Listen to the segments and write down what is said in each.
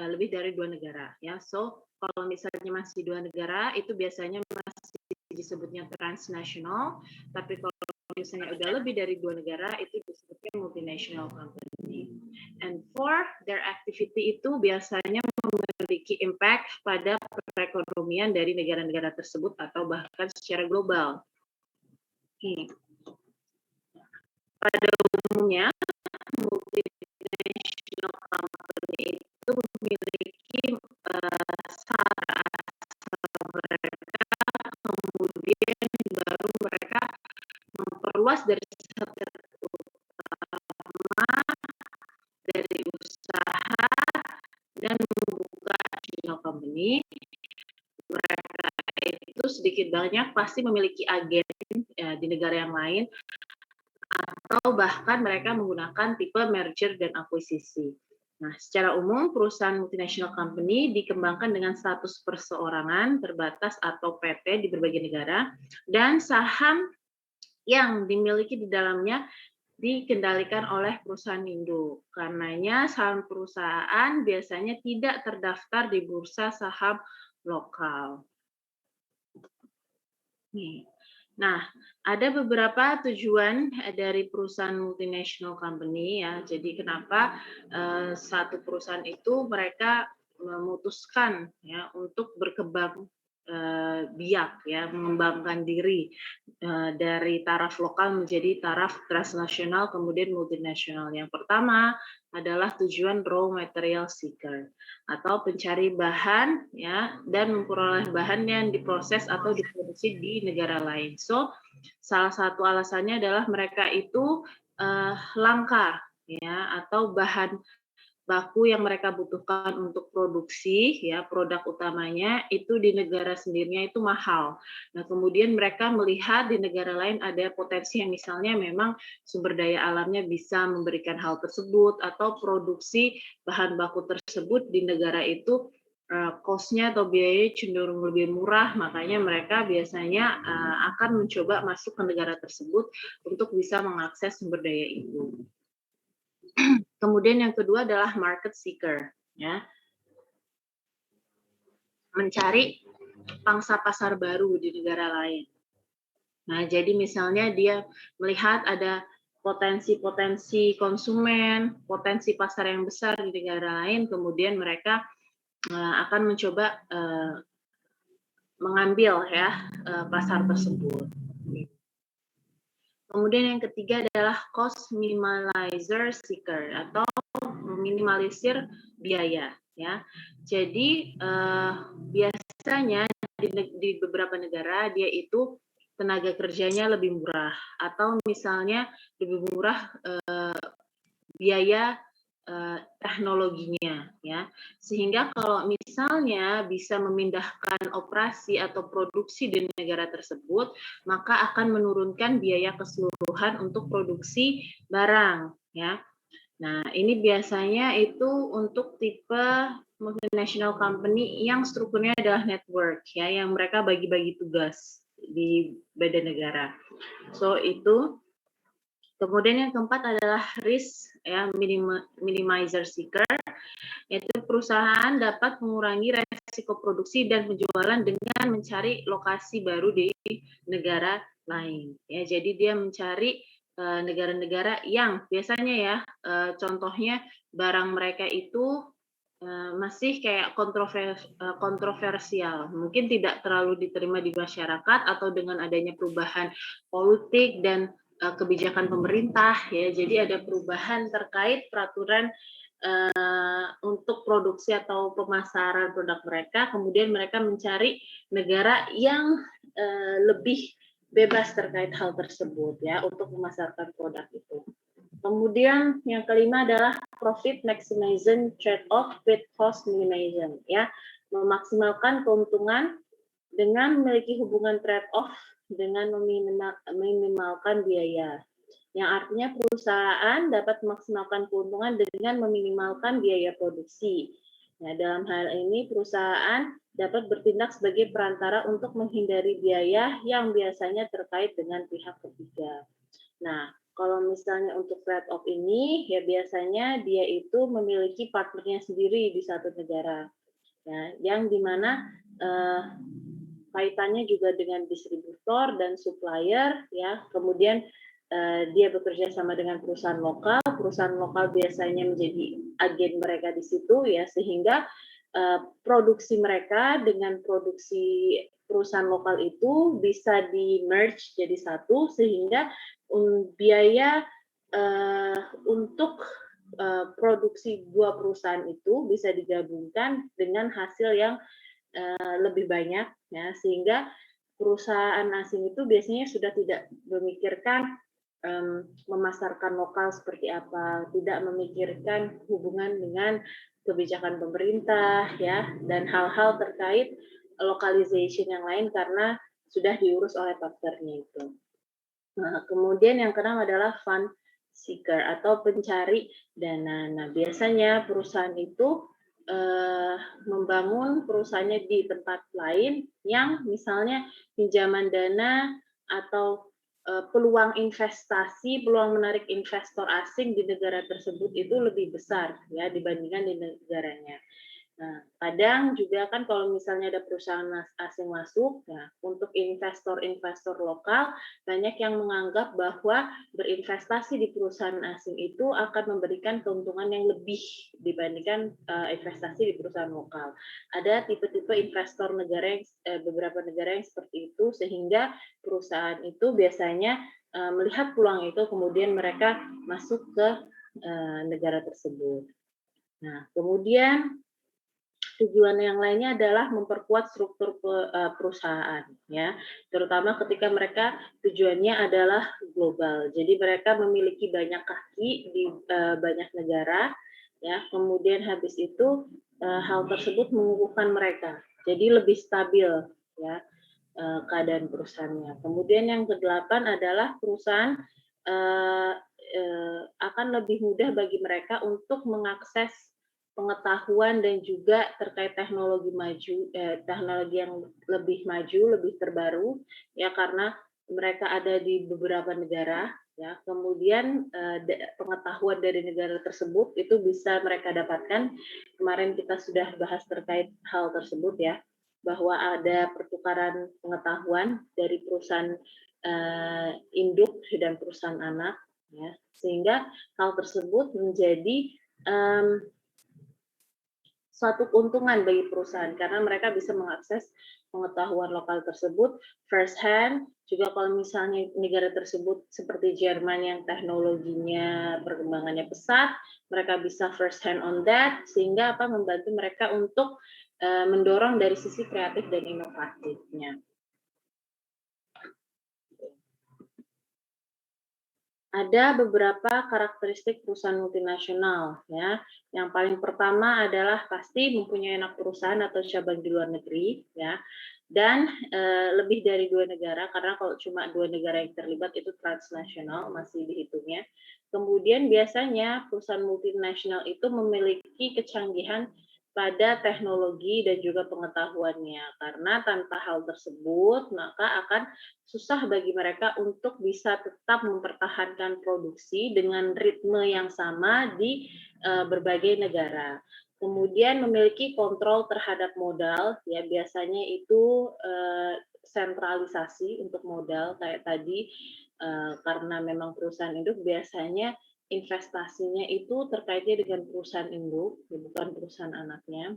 lebih dari 2 negara ya. So, kalau misalnya masih 2 negara itu biasanya masih disebutnya transnational, tapi kalau misalnya udah lebih dari 2 negara itu disebutnya multinational company. And for their activity itu biasanya memiliki impact pada perekonomian dari negara-negara tersebut atau bahkan secara global. Pada umumnya multinational company itu memiliki mereka, kemudian baru mereka memperluas dari dari usaha dan membuka national company. Mereka itu sedikit banyak pasti memiliki agen di negara yang lain, atau bahkan mereka menggunakan tipe merger dan akuisisi. Nah, secara umum perusahaan multinational company dikembangkan dengan status perseorangan terbatas atau PT di berbagai negara, dan saham yang dimiliki di dalamnya dikendalikan oleh perusahaan induk. Karenanya saham perusahaan biasanya tidak terdaftar di bursa saham lokal. Nah, ada beberapa tujuan dari perusahaan multinational company ya. Jadi kenapa satu perusahaan itu mereka memutuskan ya untuk berkembang biak ya, mengembangkan diri dari taraf lokal menjadi taraf transnasional kemudian multinasional. Yang pertama adalah tujuan raw material seeker atau pencari bahan ya dan memperoleh bahan yang diproses atau diproduksi di negara lain. So, salah satu alasannya adalah mereka itu langka ya atau bahan baku yang mereka butuhkan untuk produksi ya produk utamanya itu di negara sendirinya itu mahal. Nah, kemudian mereka melihat di negara lain ada potensi yang misalnya memang sumber daya alamnya bisa memberikan hal tersebut atau produksi bahan baku tersebut di negara itu cost-nya atau biayanya cenderung lebih murah, makanya mereka biasanya akan mencoba masuk ke negara tersebut untuk bisa mengakses sumber daya itu. Kemudian yang kedua adalah market seeker, ya, mencari pangsa pasar baru di negara lain. Nah, jadi misalnya dia melihat ada potensi-potensi konsumen, potensi pasar yang besar di negara lain, kemudian mereka akan mencoba mengambil ya pasar tersebut. Kemudian yang ketiga adalah cost minimizer seeker atau meminimalisir biaya ya. Jadi biasanya di beberapa negara dia itu tenaga kerjanya lebih murah atau misalnya lebih murah biaya teknologinya ya, sehingga kalau misalnya bisa memindahkan operasi atau produksi di negara tersebut maka akan menurunkan biaya keseluruhan untuk produksi barang ya. Nah, ini biasanya itu untuk tipe multinational company yang strukturnya adalah network ya, yang mereka bagi-bagi tugas di badan negara. So itu. Kemudian yang keempat adalah risk ya, minimizer seeker, yaitu perusahaan dapat mengurangi resiko produksi dan penjualan dengan mencari lokasi baru di negara lain. Ya, jadi dia mencari negara-negara yang biasanya ya, contohnya barang mereka itu masih kayak kontroversial, mungkin tidak terlalu diterima di masyarakat atau dengan adanya perubahan politik dan kebijakan pemerintah ya, jadi ada perubahan terkait peraturan untuk produksi atau pemasaran produk mereka, kemudian mereka mencari negara yang lebih bebas terkait hal tersebut ya untuk memasarkan produk itu. Kemudian yang kelima adalah profit maximization trade-off with cost minimization ya, memaksimalkan keuntungan dengan memiliki hubungan trade-off dengan meminimalkan biaya. Yang artinya perusahaan dapat memaksimalkan keuntungan dengan meminimalkan biaya produksi. Nah, dalam hal ini perusahaan dapat bertindak sebagai perantara untuk menghindari biaya yang biasanya terkait dengan pihak ketiga. Nah, Kalau misalnya untuk trade off ini, ya biasanya dia itu memiliki partnernya sendiri di satu negara, ya, yang dimana kaitannya juga dengan distributor dan supplier, ya. Kemudian dia bekerja sama dengan perusahaan lokal biasanya menjadi agen mereka di situ, ya, sehingga produksi mereka dengan produksi perusahaan lokal itu bisa di merge jadi satu, sehingga biaya untuk produksi dua perusahaan itu bisa digabungkan dengan hasil yang lebih banyak, ya, sehingga perusahaan asing itu biasanya sudah tidak memikirkan memasarkan lokal seperti apa, tidak memikirkan hubungan dengan kebijakan pemerintah, ya, dan hal-hal terkait localization yang lain karena sudah diurus oleh partnernya itu. Nah, kemudian yang keenam adalah fund seeker atau pencari dana. Nah, biasanya perusahaan itu membangun perusahaannya di tempat lain yang misalnya pinjaman dana atau peluang investasi, peluang menarik investor asing di negara tersebut itu lebih besar, ya, dibandingkan di negaranya. Nah, kadang juga kan kalau misalnya ada perusahaan asing masuk, nah, untuk investor-investor lokal banyak yang menganggap bahwa berinvestasi di perusahaan asing itu akan memberikan keuntungan yang lebih dibandingkan investasi di perusahaan lokal. Ada tipe-tipe investor negara yang beberapa negara yang seperti itu, sehingga perusahaan itu biasanya melihat peluang itu kemudian mereka masuk ke negara tersebut. Nah, kemudian tujuan yang lainnya adalah memperkuat struktur perusahaan, ya, terutama ketika mereka tujuannya adalah global. Jadi mereka memiliki banyak kaki di banyak negara, ya. Kemudian habis itu hal tersebut mengukuhkan mereka, jadi lebih stabil, ya, keadaan perusahaannya. Kemudian yang kedelapan adalah perusahaan akan lebih mudah bagi mereka untuk mengakses pengetahuan dan juga terkait teknologi yang lebih maju, lebih terbaru, ya, karena mereka ada di beberapa negara, ya. Kemudian pengetahuan dari negara tersebut itu bisa mereka dapatkan. Kemarin kita sudah bahas terkait hal tersebut, ya, bahwa ada pertukaran pengetahuan dari perusahaan induk dan perusahaan anak, ya, sehingga hal tersebut menjadi suatu keuntungan bagi perusahaan karena mereka bisa mengakses pengetahuan lokal tersebut first hand. Juga kalau misalnya negara tersebut seperti Jerman yang teknologinya perkembangannya pesat, mereka bisa first hand on that, sehingga membantu mereka untuk mendorong dari sisi kreatif dan inovatifnya. Ada beberapa karakteristik perusahaan multinasional, ya. Yang paling pertama adalah pasti mempunyai anak perusahaan atau cabang di luar negeri, ya. Dan lebih dari 2 negara, karena kalau cuma 2 negara yang terlibat itu transnasional masih dihitungnya. Kemudian biasanya perusahaan multinasional itu memiliki kecanggihan pada teknologi dan juga pengetahuannya. Karena tanpa hal tersebut, maka akan susah bagi mereka untuk bisa tetap mempertahankan produksi dengan ritme yang sama di berbagai negara. Kemudian memiliki kontrol terhadap modal, ya, biasanya itu sentralisasi untuk modal kayak tadi, karena memang perusahaan induk biasanya investasinya itu terkaitnya dengan perusahaan induk, bukan perusahaan anaknya.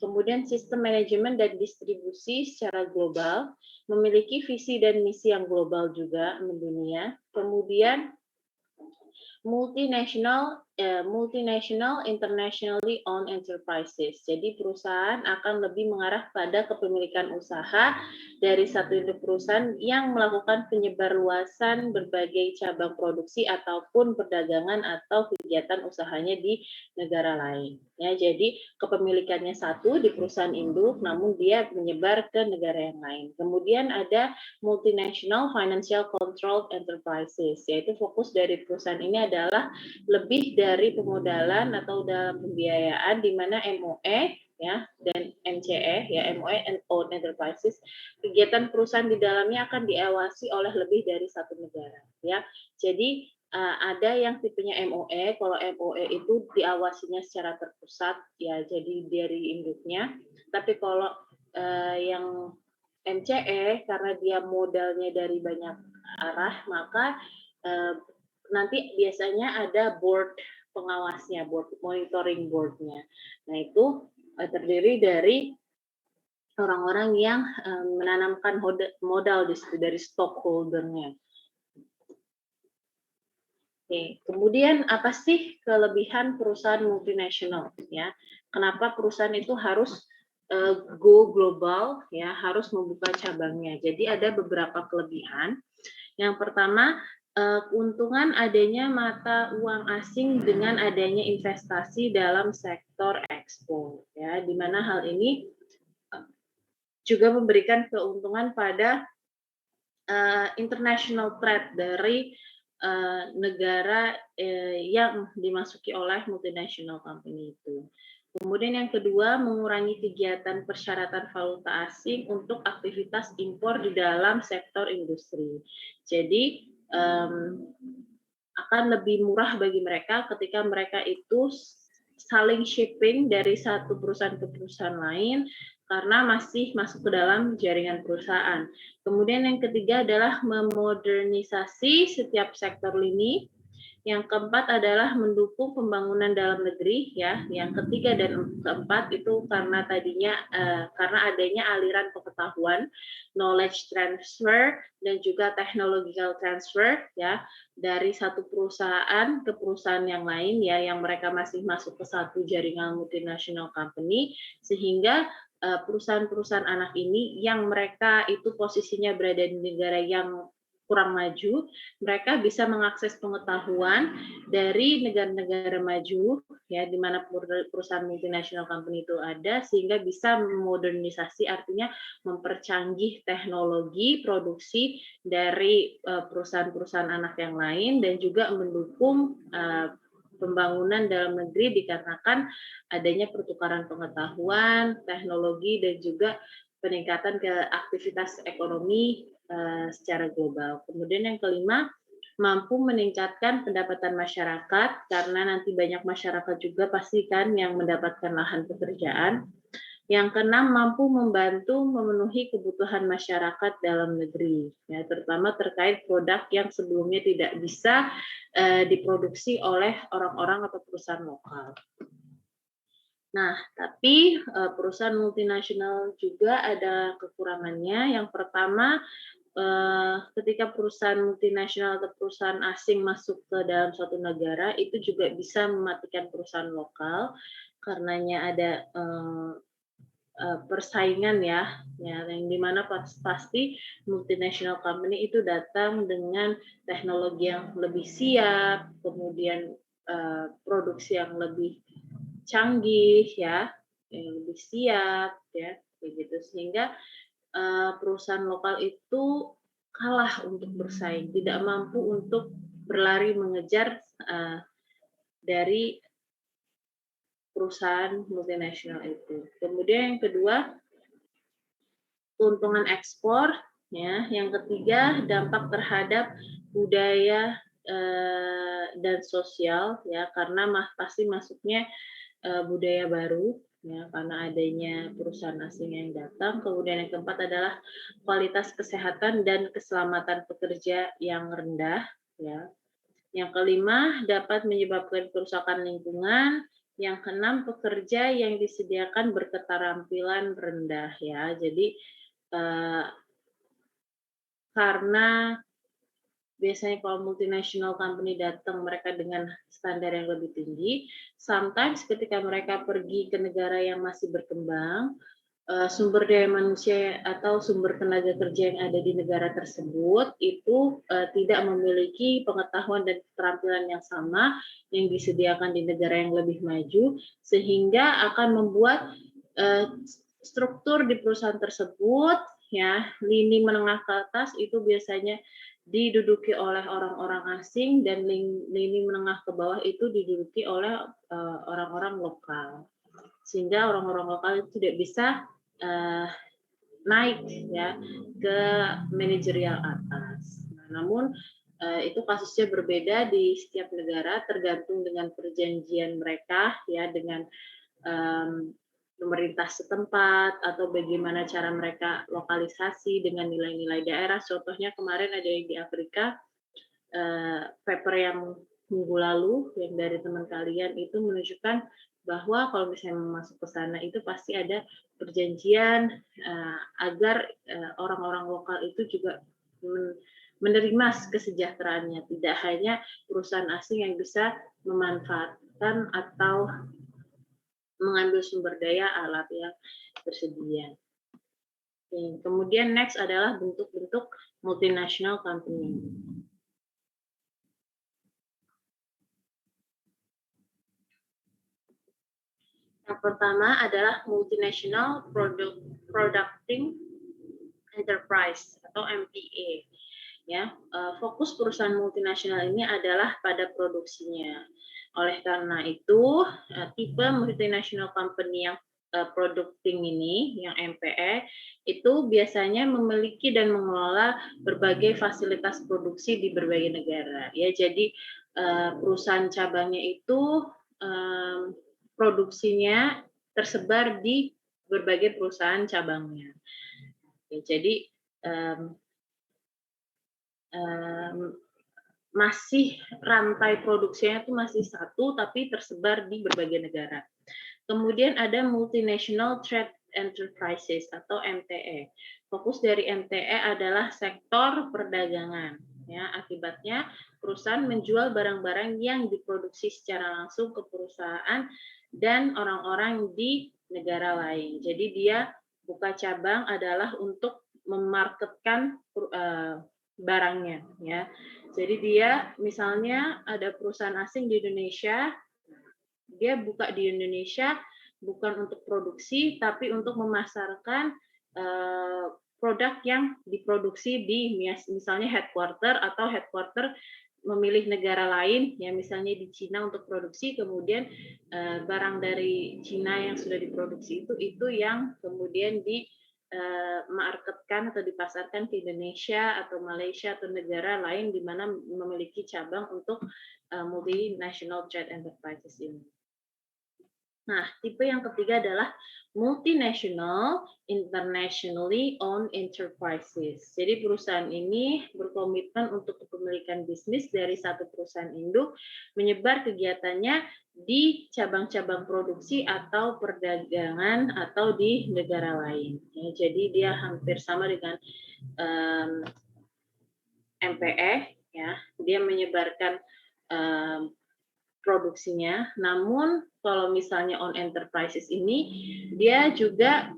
Kemudian sistem manajemen dan distribusi secara global, memiliki visi dan misi yang global juga mendunia. Kemudian multinational internationally owned enterprises. Jadi perusahaan akan lebih mengarah pada kepemilikan usaha dari satu induk perusahaan yang melakukan penyebarluasan berbagai cabang produksi ataupun perdagangan atau kegiatan usahanya di negara lain. Ya, jadi kepemilikannya satu di perusahaan induk, namun dia menyebar ke negara yang lain. Kemudian ada multinational financial controlled enterprises, yaitu fokus dari perusahaan ini adalah lebih dari pemodalan atau dalam pembiayaan, di mana MOE, ya, dan MCE, ya, MOE and owned enterprises, kegiatan perusahaan di dalamnya akan diawasi oleh lebih dari satu negara, ya. Jadi ada yang tipenya MOE. Kalau MOE itu diawasinya secara terpusat, ya jadi dari induknya. Tapi kalau yang MCE karena dia modalnya dari banyak arah, maka nanti biasanya ada board pengawasnya, board monitoring boardnya. Nah itu terdiri dari orang-orang yang menanamkan modal di situ dari stockholder-nya. Oke, kemudian apa sih kelebihan perusahaan multinasional ya? Kenapa perusahaan itu harus go global ya, harus membuka cabangnya. Jadi ada beberapa kelebihan. Yang pertama, keuntungan adanya mata uang asing dengan adanya investasi dalam sektor ekspor ya, di mana hal ini juga memberikan keuntungan pada international trade dari negara yang dimasuki oleh multinational company itu. Kemudian yang kedua, mengurangi kegiatan persyaratan valuta asing untuk aktivitas impor di dalam sektor industri. Jadi akan lebih murah bagi mereka ketika mereka itu saling shipping dari satu perusahaan ke perusahaan lain karena masih masuk ke dalam jaringan perusahaan. Kemudian yang ketiga adalah memodernisasi setiap sektor lini. Yang keempat adalah mendukung pembangunan dalam negeri ya. Yang ketiga dan keempat itu karena karena adanya aliran pengetahuan, knowledge transfer dan juga technological transfer ya dari satu perusahaan ke perusahaan yang lain ya, yang mereka masih masuk ke satu jaringan multinational company, sehingga perusahaan-perusahaan anak ini yang mereka itu posisinya berada di negara yang kurang maju, mereka bisa mengakses pengetahuan dari negara-negara maju ya, di mana perusahaan multinational company itu ada, sehingga bisa memodernisasi, artinya mempercanggih teknologi produksi dari perusahaan-perusahaan anak yang lain, dan juga mendukung pembangunan dalam negeri dikarenakan adanya pertukaran pengetahuan, teknologi, dan juga peningkatan ke aktivitas ekonomi secara global. Kemudian yang kelima, mampu meningkatkan pendapatan masyarakat karena nanti banyak masyarakat juga pastikan yang mendapatkan lahan pekerjaan. Yang keenam, mampu membantu memenuhi kebutuhan masyarakat dalam negeri, ya, terutama terkait produk yang sebelumnya tidak bisa diproduksi oleh orang-orang atau perusahaan lokal. Nah, tapi perusahaan multinasional juga ada kekurangannya. Yang pertama, ketika perusahaan multinasional atau perusahaan asing masuk ke dalam suatu negara, itu juga bisa mematikan perusahaan lokal, karenanya ada persaingan ya, yang dimana pasti multinational company itu datang dengan teknologi yang lebih siap, kemudian produksi yang lebih canggih ya, yang lebih siap ya, begitu, sehingga perusahaan lokal itu kalah untuk bersaing, tidak mampu untuk berlari mengejar dari perusahaan multinasional itu. Kemudian yang kedua, keuntungan ekspor ya. Yang ketiga, dampak terhadap budaya dan sosial ya, karena pasti masuknya budaya baru ya, karena adanya perusahaan asing yang datang. Kemudian yang keempat adalah kualitas kesehatan dan keselamatan pekerja yang rendah ya. Yang kelima, dapat menyebabkan kerusakan lingkungan. Yang keenam, pekerja yang disediakan berketerampilan rendah ya. Jadi karena biasanya kalau multinational company datang mereka dengan standar yang lebih tinggi, sometimes ketika mereka pergi ke negara yang masih berkembang, sumber daya manusia atau sumber tenaga kerja yang ada di negara tersebut itu tidak memiliki pengetahuan dan keterampilan yang sama yang disediakan di negara yang lebih maju, sehingga akan membuat struktur di perusahaan tersebut ya, lini menengah ke atas itu biasanya diduduki oleh orang-orang asing, dan lini menengah ke bawah itu diduduki oleh orang-orang lokal, sehingga orang-orang lokal itu tidak bisa naik ya ke manajerial atas. Nah, namun Itu kasusnya berbeda di setiap negara tergantung dengan perjanjian mereka ya dengan pemerintah setempat atau bagaimana cara mereka lokalisasi dengan nilai-nilai daerah. Contohnya kemarin ada yang di Afrika, paper yang minggu lalu yang dari teman kalian itu menunjukkan bahwa kalau misalnya mau masuk ke sana itu pasti ada perjanjian agar orang-orang lokal itu juga menerima kesejahteraannya, tidak hanya perusahaan asing yang bisa memanfaatkan atau mengambil sumber daya alat yang tersedia. Kemudian next adalah bentuk-bentuk multinational company. Yang pertama adalah multinational producing enterprise atau MPA. Ya, fokus perusahaan multinasional ini adalah pada produksinya. Oleh karena itu, tipe multinational company yang producing ini, yang MPE, itu biasanya memiliki dan mengelola berbagai fasilitas produksi di berbagai negara. Ya, jadi perusahaan cabangnya itu produksinya tersebar di berbagai perusahaan cabangnya. Ya, jadi masih rantai produksinya itu masih satu tapi tersebar di berbagai negara. Kemudian ada multinational trade enterprises atau MTE. Fokus dari MTE adalah sektor perdagangan. Ya, akibatnya perusahaan menjual barang-barang yang diproduksi secara langsung ke perusahaan dan orang-orang di negara lain. Jadi dia buka cabang adalah untuk memarketkan barangnya, ya. Jadi dia misalnya ada perusahaan asing di Indonesia, dia buka di Indonesia bukan untuk produksi tapi untuk memasarkan produk yang diproduksi di misalnya headquarter atau headquarter memilih negara lain ya misalnya di Cina untuk produksi kemudian barang dari Cina yang sudah diproduksi itu yang kemudian di marketkan atau dipasarkan ke Indonesia atau Malaysia atau negara lain di mana memiliki cabang untuk multinational trade enterprises ini. Nah, tipe yang ketiga adalah multinational internationally owned enterprises. Jadi perusahaan ini berkomitmen untuk kepemilikan bisnis dari satu perusahaan induk, menyebar kegiatannya di cabang-cabang produksi atau perdagangan atau di negara lain. Ya, jadi dia hampir sama dengan MPE, ya. Dia menyebarkan produksinya, namun kalau misalnya on enterprises ini dia juga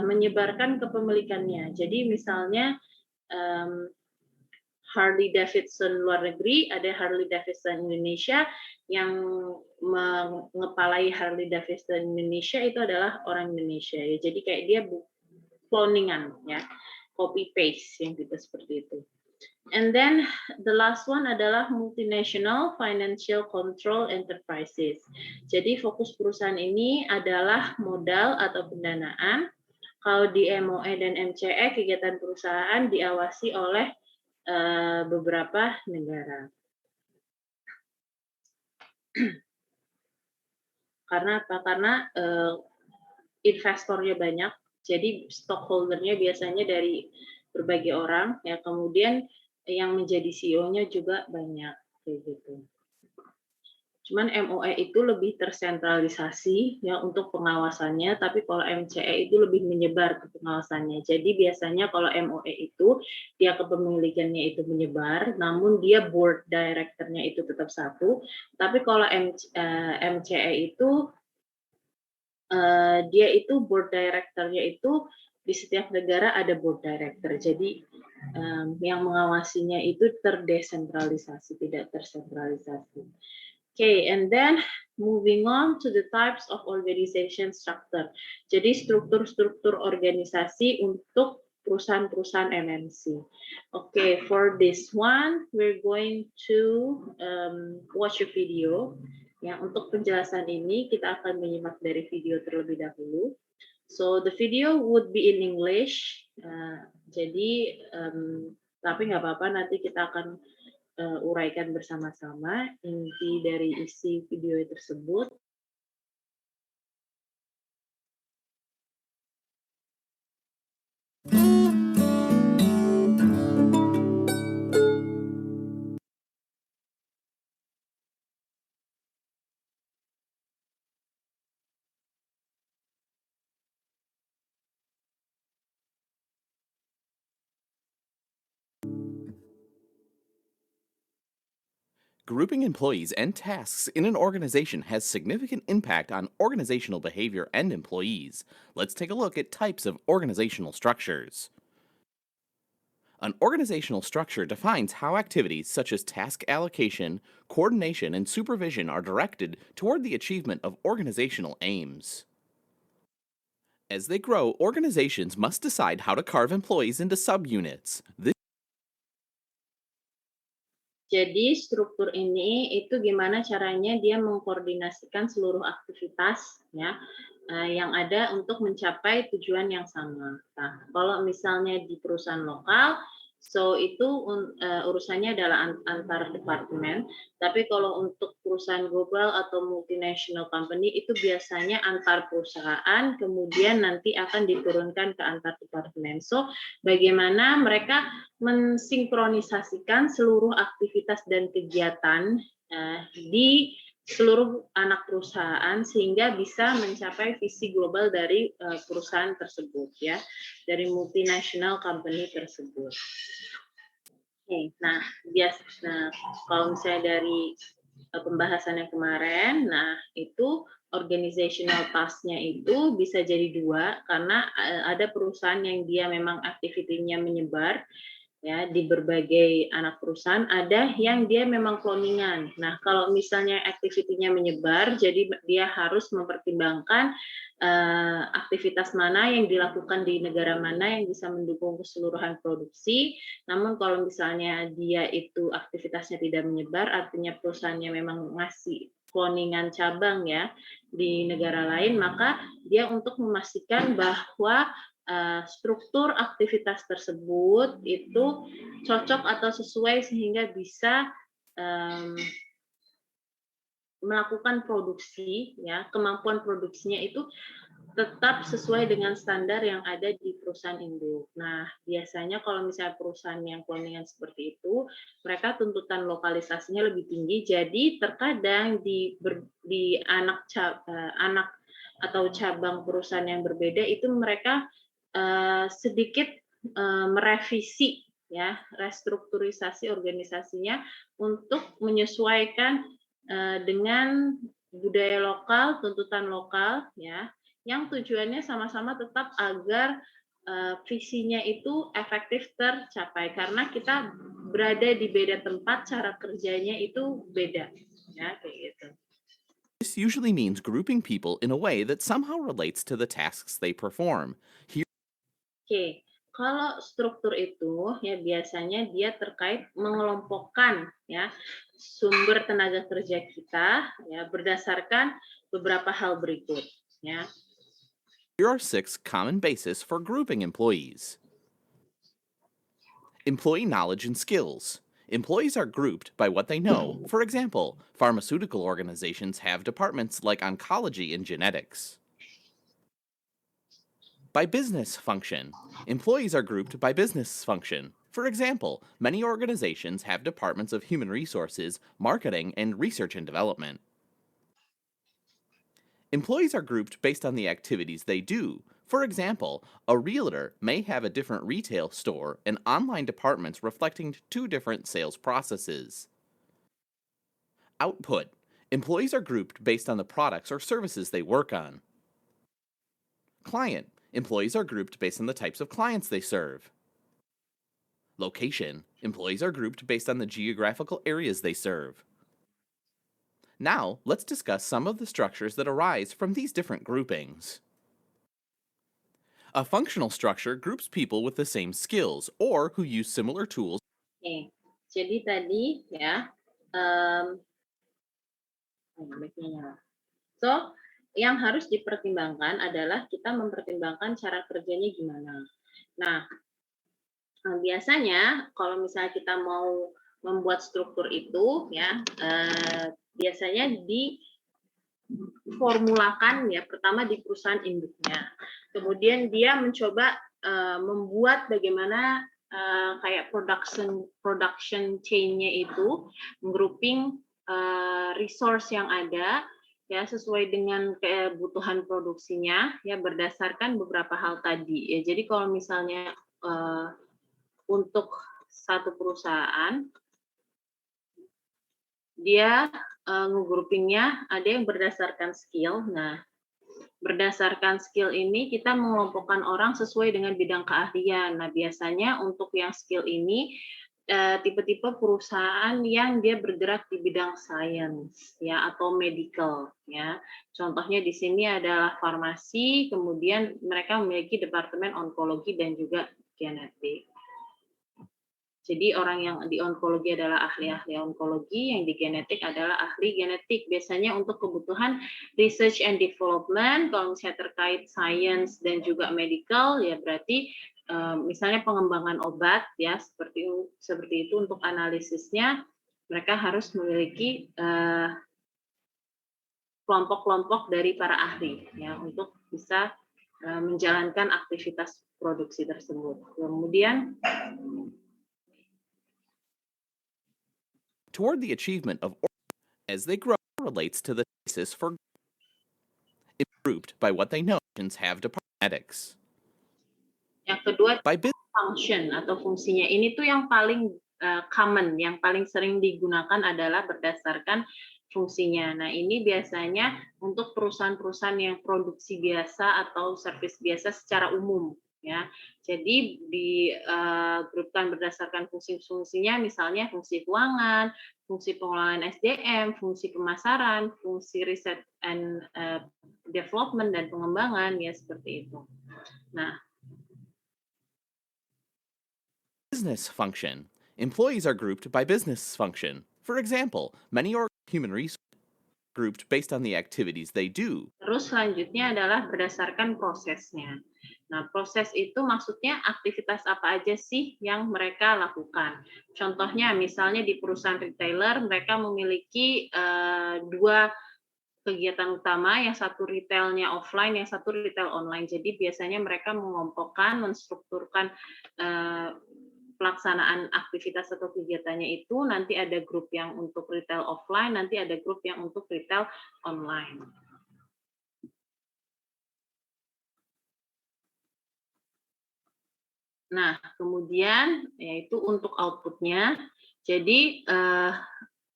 menyebarkan kepemilikannya. Jadi misalnya Harley Davidson luar negeri, ada Harley Davidson Indonesia, yang mengepalai Harley Davidson Indonesia itu adalah orang Indonesia ya. Jadi kayak dia cloningan ya, copy paste yang gitu seperti itu. And then the last one adalah multinational financial control enterprises. Jadi fokus perusahaan ini adalah modal atau pendanaan. Kalau di MOE dan MCE kegiatan perusahaan diawasi oleh beberapa negara. Karena apa? Karena investornya banyak, jadi stockholdernya biasanya dari berbagai orang. Ya kemudian yang menjadi CEO-nya juga banyak kayak gitu. Cuman MOE itu lebih tersentralisasi ya untuk pengawasannya, tapi kalau MCE itu lebih menyebar ke pengawasannya. Jadi biasanya kalau MOE itu dia kepemilikannya itu menyebar, namun dia board director-nya itu tetap satu. Tapi kalau MCE itu dia itu board director-nya itu di setiap negara ada board director. Jadi yang mengawasinya itu terdesentralisasi, tidak tersentralisasi. Okay, and then moving on to the types of organization structure. Jadi struktur-struktur organisasi untuk perusahaan-perusahaan MNC. Okay, for this one, we're going to watch a video. Ya, untuk penjelasan ini kita akan menyimak dari video terlebih dahulu. So the video would be in English. Jadi tapi nggak apa-apa nanti kita akan uraikan bersama-sama inti dari isi video tersebut. Grouping employees and tasks in an organization has significant impact on organizational behavior and employees. Let's take a look at types of organizational structures. An organizational structure defines how activities such as task allocation, coordination, and supervision are directed toward the achievement of organizational aims. As they grow, organizations must decide how to carve employees into subunits. This Jadi struktur ini itu gimana caranya dia mengkoordinasikan seluruh aktivitas ya yang ada untuk mencapai tujuan yang sama. Nah, kalau misalnya di perusahaan lokal, so itu urusannya adalah antar departemen. Tapi kalau untuk perusahaan global atau multinational company itu biasanya antar perusahaan, kemudian nanti akan diturunkan ke antar departemen. So, bagaimana mereka mensinkronisasikan seluruh aktivitas dan kegiatan di seluruh anak perusahaan sehingga bisa mencapai visi global dari perusahaan tersebut ya, dari multinational company tersebut. Oke, nah kalau misalnya dari pembahasan yang kemarin, nah itu organizational task-nya itu bisa jadi dua karena ada perusahaan yang dia memang aktivitinya menyebar ya di berbagai anak perusahaan, ada yang dia memang cloningan. Nah, kalau misalnya aktivitinya menyebar, jadi dia harus mempertimbangkan aktivitas mana yang dilakukan di negara mana yang bisa mendukung keseluruhan produksi. Namun kalau misalnya dia itu aktivitasnya tidak menyebar, artinya perusahaannya memang ngasih cloningan cabang ya di negara lain, maka dia untuk memastikan bahwa struktur aktivitas tersebut itu cocok atau sesuai sehingga bisa melakukan produksi ya, kemampuan produksinya itu tetap sesuai dengan standar yang ada di perusahaan induk. Nah, biasanya kalau misalnya perusahaan yang cloningan seperti itu, mereka tuntutan lokalisasinya lebih tinggi. Jadi terkadang di anak atau cabang perusahaan yang berbeda itu mereka sedikit merevisi ya restrukturisasi organisasinya untuk menyesuaikan dengan budaya lokal, tuntutan lokal ya, yang tujuannya sama-sama tetap agar visinya itu efektif tercapai karena kita berada di beda tempat, cara kerjanya itu beda ya kayak gitu. usually means grouping people in a way that somehow relates to the tasks they perform. Here, Oke, kalau struktur itu ya biasanya dia terkait mengelompokkan ya sumber tenaga kerja kita ya berdasarkan beberapa hal berikut ya. here are 6 common bases for grouping employees. Employee knowledge and skills. Employees are grouped by what they know. For example, pharmaceutical organizations have departments like oncology and genetics. By business function. Employees are grouped by business function. For example, many organizations have departments of human resources, marketing, and research and development. Employees are grouped based on the activities they do. For example, a realtor may have a different retail store and online departments reflecting 2 different sales processes. Output. Employees are grouped based on the products or services they work on. Client. Employees are grouped based on the types of clients they serve. Location. Employees are grouped based on the geographical areas they serve. Now, let's discuss some of the structures that arise from these different groupings. A functional structure groups people with the same skills or who use similar tools. Oke, jadi tadi ya um, so yang harus dipertimbangkan adalah kita mempertimbangkan cara kerjanya gimana. Nah, biasanya kalau misalnya kita mau membuat struktur itu ya biasanya diformulakan ya pertama di perusahaan induknya. Kemudian dia mencoba membuat bagaimana kayak production chain-nya itu grouping resource yang ada ya sesuai dengan kebutuhan produksinya ya berdasarkan beberapa hal tadi ya. Jadi kalau misalnya untuk satu perusahaan dia ngegroupingnya ada yang berdasarkan skill. Nah, berdasarkan skill ini kita mengelompokkan orang sesuai dengan bidang keahlian. Nah, biasanya untuk yang skill ini tipe-tipe perusahaan yang dia bergerak di bidang sains ya atau medical ya. Contohnya di sini adalah farmasi, kemudian mereka memiliki departemen onkologi dan juga genetik. Jadi orang yang di onkologi adalah ahli-ahli onkologi, yang di genetik adalah ahli genetik. Biasanya untuk kebutuhan research and development, kalau misalnya terkait science dan juga medical, ya berarti misalnya pengembangan obat, ya seperti itu untuk analisisnya, mereka harus memiliki kelompok-kelompok dari para ahli, ya untuk bisa menjalankan aktivitas produksi tersebut. Kemudian Toward the achievement of as they grow relates to the basis for improved by what they know have departments. yang kedua By business function atau fungsinya ini tuh yang paling common, yang paling sering digunakan adalah berdasarkan fungsinya. Nah, ini biasanya untuk perusahaan-perusahaan yang produksi biasa atau servis biasa secara umum ya. Jadi digrupkan berdasarkan fungsi-fungsinya, misalnya fungsi keuangan, fungsi pengelolaan SDM, fungsi pemasaran, fungsi riset and development dan pengembangan ya seperti itu. Nah, business function. Employees are grouped by business function. For example, many human resources are grouped based on the activities they do. terus selanjutnya adalah berdasarkan prosesnya. Nah, proses itu maksudnya aktivitas apa aja sih yang mereka lakukan. Contohnya, misalnya di perusahaan retailer, mereka memiliki dua kegiatan utama, yang satu retailnya offline, yang satu retail online. Jadi biasanya mereka mengelompokkan, menstrukturkan pelaksanaan aktivitas atau kegiatannya itu, nanti ada grup yang untuk retail offline, nanti ada grup yang untuk retail online. Nah, kemudian yaitu untuk output-nya. Jadi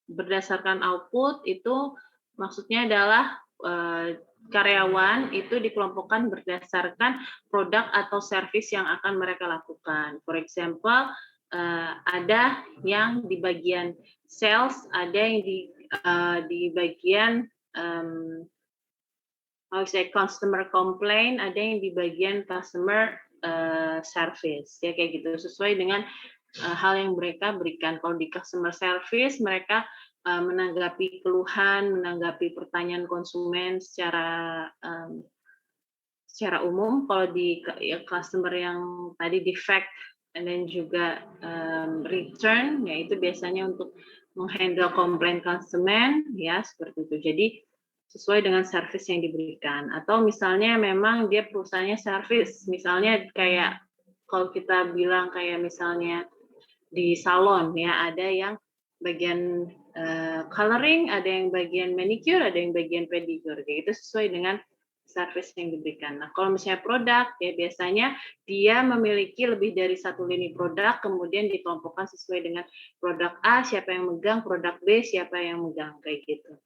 berdasarkan output itu maksudnya adalah karyawan itu dikelompokkan berdasarkan produk atau service yang akan mereka lakukan. For example, ada yang di bagian sales, ada yang di bagian customer complaint, ada yang di bagian customer service ya kayak gitu sesuai dengan hal yang mereka berikan. Kalau di customer service mereka menanggapi keluhan, menanggapi pertanyaan konsumen secara umum. Kalau di customer yang tadi defect dan juga return, ya itu biasanya untuk menghandle komplain konsumen ya seperti itu. Jadi sesuai dengan service yang diberikan. Atau misalnya memang dia perusahaannya service, misalnya kayak kalau kita bilang kayak misalnya di salon ya ada yang bagian coloring, ada yang bagian manicure, ada yang bagian pedicure. Kayak itu sesuai dengan service yang diberikan. Nah, kalau misalnya produk ya biasanya dia memiliki lebih dari satu lini produk, kemudian dikelompokkan sesuai dengan produk A siapa yang megang, produk B siapa yang megang kayak gitu.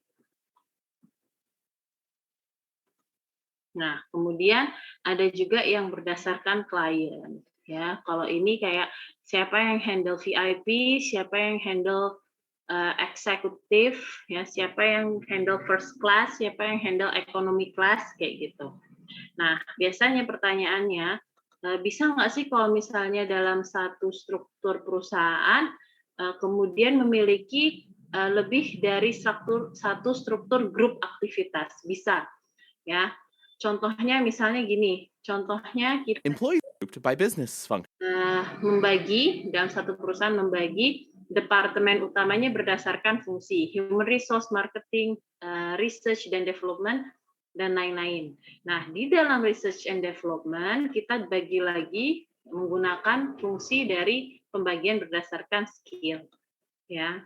Nah, kemudian ada juga yang berdasarkan klien. Ya, kalau ini kayak siapa yang handle VIP, siapa yang handle eksekutif, ya, siapa yang handle first class, siapa yang handle economy class, kayak gitu. Nah, biasanya pertanyaannya, bisa nggak sih kalau misalnya dalam satu struktur perusahaan, kemudian memiliki lebih dari satu struktur grup aktivitas? Bisa, ya. Contohnya misalnya gini, contohnya kita Employees are grouped by business function. membagi dalam satu perusahaan membagi departemen utamanya berdasarkan fungsi, human resource, marketing, research dan development, dan lain-lain. Nah, di dalam research and development, kita bagi lagi menggunakan fungsi dari pembagian berdasarkan skill, ya.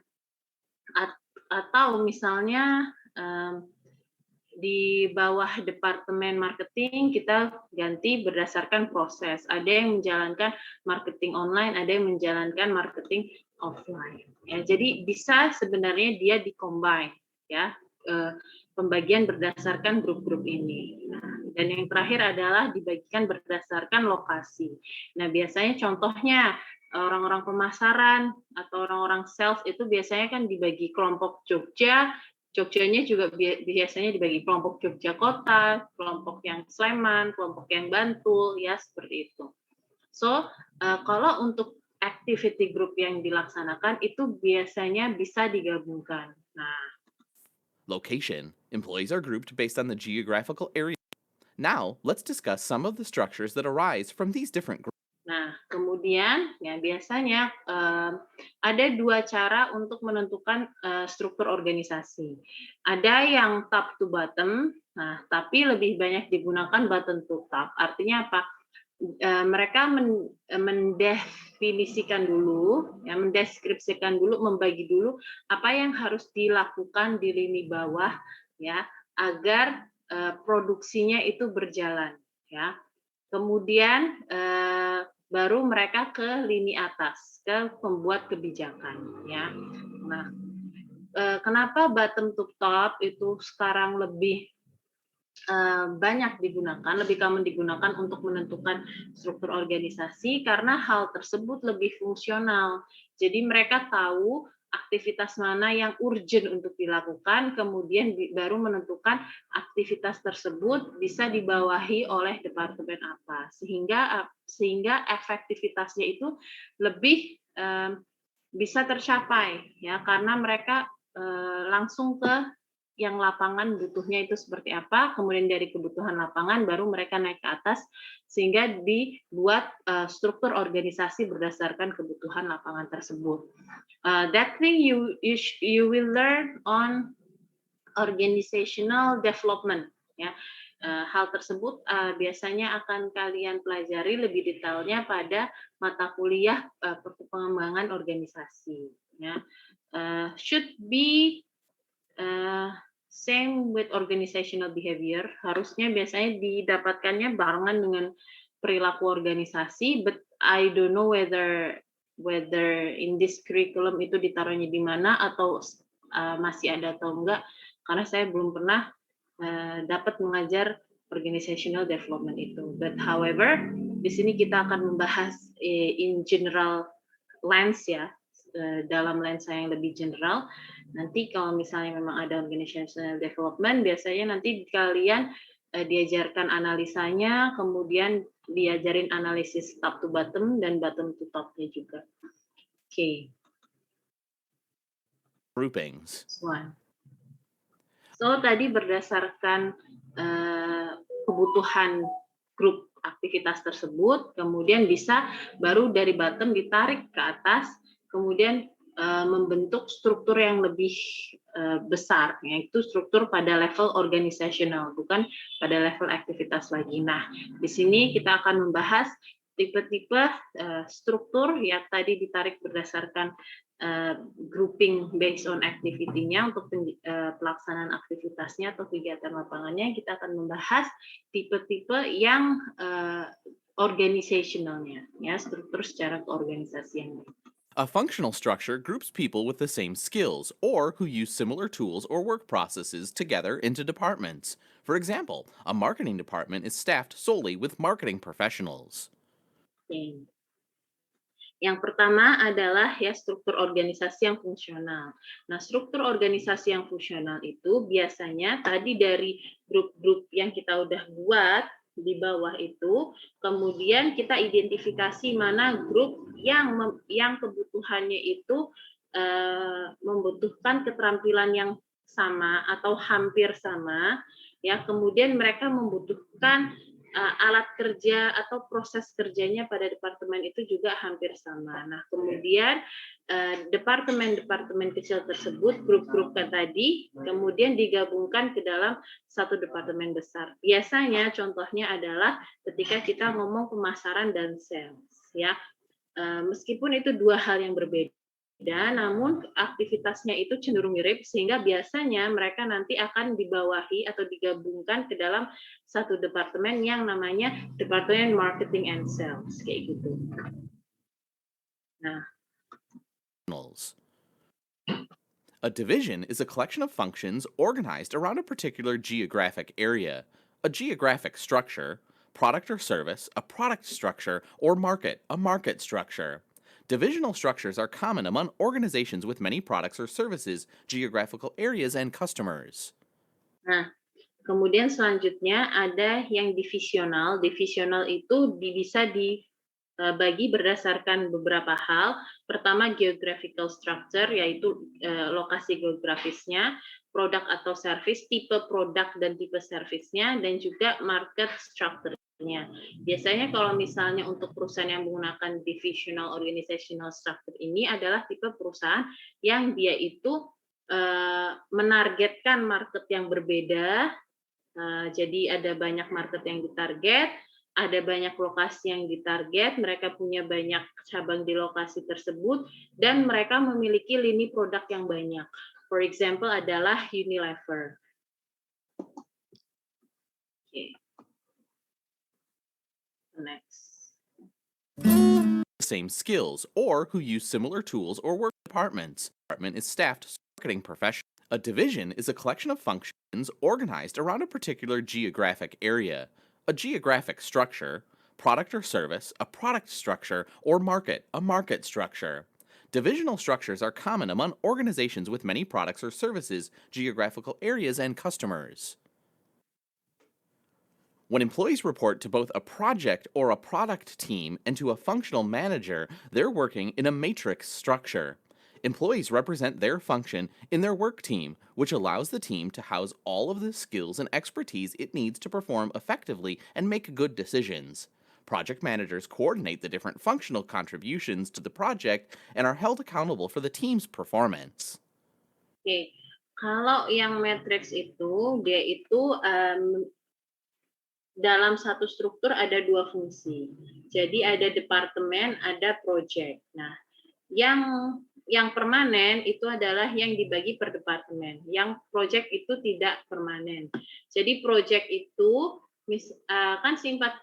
Atau misalnya di bawah departemen marketing kita ganti berdasarkan proses. Ada yang menjalankan marketing online, ada yang menjalankan marketing offline. Ya, jadi bisa sebenarnya dia di-combine, ya, pembagian berdasarkan grup-grup ini. Nah, dan yang terakhir adalah dibagikan berdasarkan lokasi. Nah, biasanya contohnya orang-orang pemasaran atau orang-orang sales itu biasanya kan dibagi kelompok Jogja. Jogjanya juga biasanya dibagi kelompok Jogja Kota, kelompok yang Sleman, kelompok yang Bantul, ya seperti itu. So, kalau untuk activity group yang dilaksanakan itu biasanya bisa digabungkan. Nah, Location. Employees are grouped based on the geographical area. Now, let's discuss some of the structures that arise from these different groups. Nah, kemudian ya biasanya ada dua cara untuk menentukan struktur organisasi. Ada yang top to bottom, nah tapi lebih banyak digunakan bottom to top. Artinya apa? Mereka mendefinisikan dulu, ya, mendeskripsikan dulu, membagi dulu apa yang harus dilakukan di lini bawah, ya, agar produksinya itu berjalan, ya. Kemudian baru mereka ke lini atas, ke pembuat kebijakan, ya. Nah, kenapa bottom to top itu sekarang lebih banyak digunakan, lebih common digunakan untuk menentukan struktur organisasi karena hal tersebut lebih fungsional. Jadi mereka tahu aktivitas mana yang urgent untuk dilakukan, kemudian baru menentukan aktivitas tersebut bisa dibawahi oleh departemen apa, sehingga efektivitasnya itu lebih bisa tercapai, ya, karena mereka langsung ke yang lapangan butuhnya itu seperti apa, kemudian dari kebutuhan lapangan baru mereka naik ke atas sehingga dibuat struktur organisasi berdasarkan kebutuhan lapangan tersebut. That thing you will learn on organizational development, ya. Hal tersebut biasanya akan kalian pelajari lebih detailnya pada mata kuliah pengembangan organisasi, ya. Should be same with organizational behavior, harusnya biasanya didapatkannya barengan dengan perilaku organisasi, but I don't know whether in this curriculum itu ditaruhnya di mana atau masih ada atau enggak, karena saya belum pernah dapat mengajar organizational development itu. But however, di sini kita akan membahas in general lens, ya, dalam lensa yang lebih general. Nanti kalau misalnya memang ada organizational development, biasanya nanti kalian diajarkan analisanya, kemudian diajarin analisis top to bottom dan bottom to top-nya juga. Oke. Groupings. So tadi berdasarkan kebutuhan grup aktivitas tersebut, kemudian bisa baru dari bottom ditarik ke atas, kemudian membentuk struktur yang lebih besar, yaitu struktur pada level organisasional, bukan pada level aktivitas lagi. Nah, di sini kita akan membahas tipe-tipe struktur yang tadi ditarik berdasarkan grouping based on activity-nya untuk pelaksanaan aktivitasnya atau kegiatan lapangannya. Kita akan membahas tipe-tipe yang organizationalnya, ya, struktur secara keorganisasiannya. A functional structure groups people with the same skills or who use similar tools or work processes together into departments. For example, a marketing department is staffed solely with marketing professionals. Okay. Yang pertama adalah ya struktur organisasi yang fungsional. Nah, struktur organisasi yang fungsional itu biasanya tadi dari grup-grup yang kita udah buat di bawah itu, kemudian kita identifikasi mana grup yang kebutuhannya itu membutuhkan keterampilan yang sama atau hampir sama, ya. Kemudian mereka membutuhkan alat kerja atau proses kerjanya pada departemen itu juga hampir sama. Nah, kemudian departemen-departemen kecil tersebut, grup-grup tadi, kemudian digabungkan ke dalam satu departemen besar. Biasanya contohnya adalah ketika kita ngomong pemasaran dan sales, ya. Meskipun itu dua hal yang berbeda, namun aktivitasnya itu cenderung mirip sehingga biasanya mereka nanti akan dibawahi atau digabungkan ke dalam satu departemen yang namanya Departemen Marketing and Sales kayak gitu. Nah, a division is a collection of functions organized around a particular geographic area, a geographic structure, product or service, a product structure, or market, a market structure. Divisional structures are common among organizations with many products or services, geographical areas, and customers. nah, kemudian selanjutnya ada yang divisional. Divisional itu bisa dibagi berdasarkan beberapa hal. Pertama, geographical structure, yaitu lokasi geografisnya, produk atau service, tipe produk dan tipe servisnya, dan juga market structure-nya. Biasanya kalau misalnya untuk perusahaan yang menggunakan divisional organizational structure ini adalah tipe perusahaan yang dia itu menargetkan market yang berbeda. Jadi ada banyak market yang ditarget, ada banyak lokasi yang ditarget, mereka punya banyak cabang di lokasi tersebut, dan mereka memiliki lini produk yang banyak. For example adalah Unilever. Okay. Next. Same skills or who use similar tools or work departments. Department is staffed marketing professional. A division is a collection of functions organized around a particular geographic area, a geographic structure, product or service, a product structure, or market, a market structure. Divisional structures are common among organizations with many products or services, geographical areas, and customers. When employees report to both a project or a product team and to a functional manager, they're working in a matrix structure. Employees represent their function in their work team, which allows the team to house all of the skills and expertise it needs to perform effectively and make good decisions. Project managers coordinate the different functional contributions to the project and are held accountable for the team's performance. Oke, kalau yang matrix itu, dia itu dalam satu struktur ada dua fungsi. Jadi ada departemen, ada project. Nah, yang permanen itu adalah yang dibagi per departemen. Yang project itu tidak permanen. Jadi project itu kan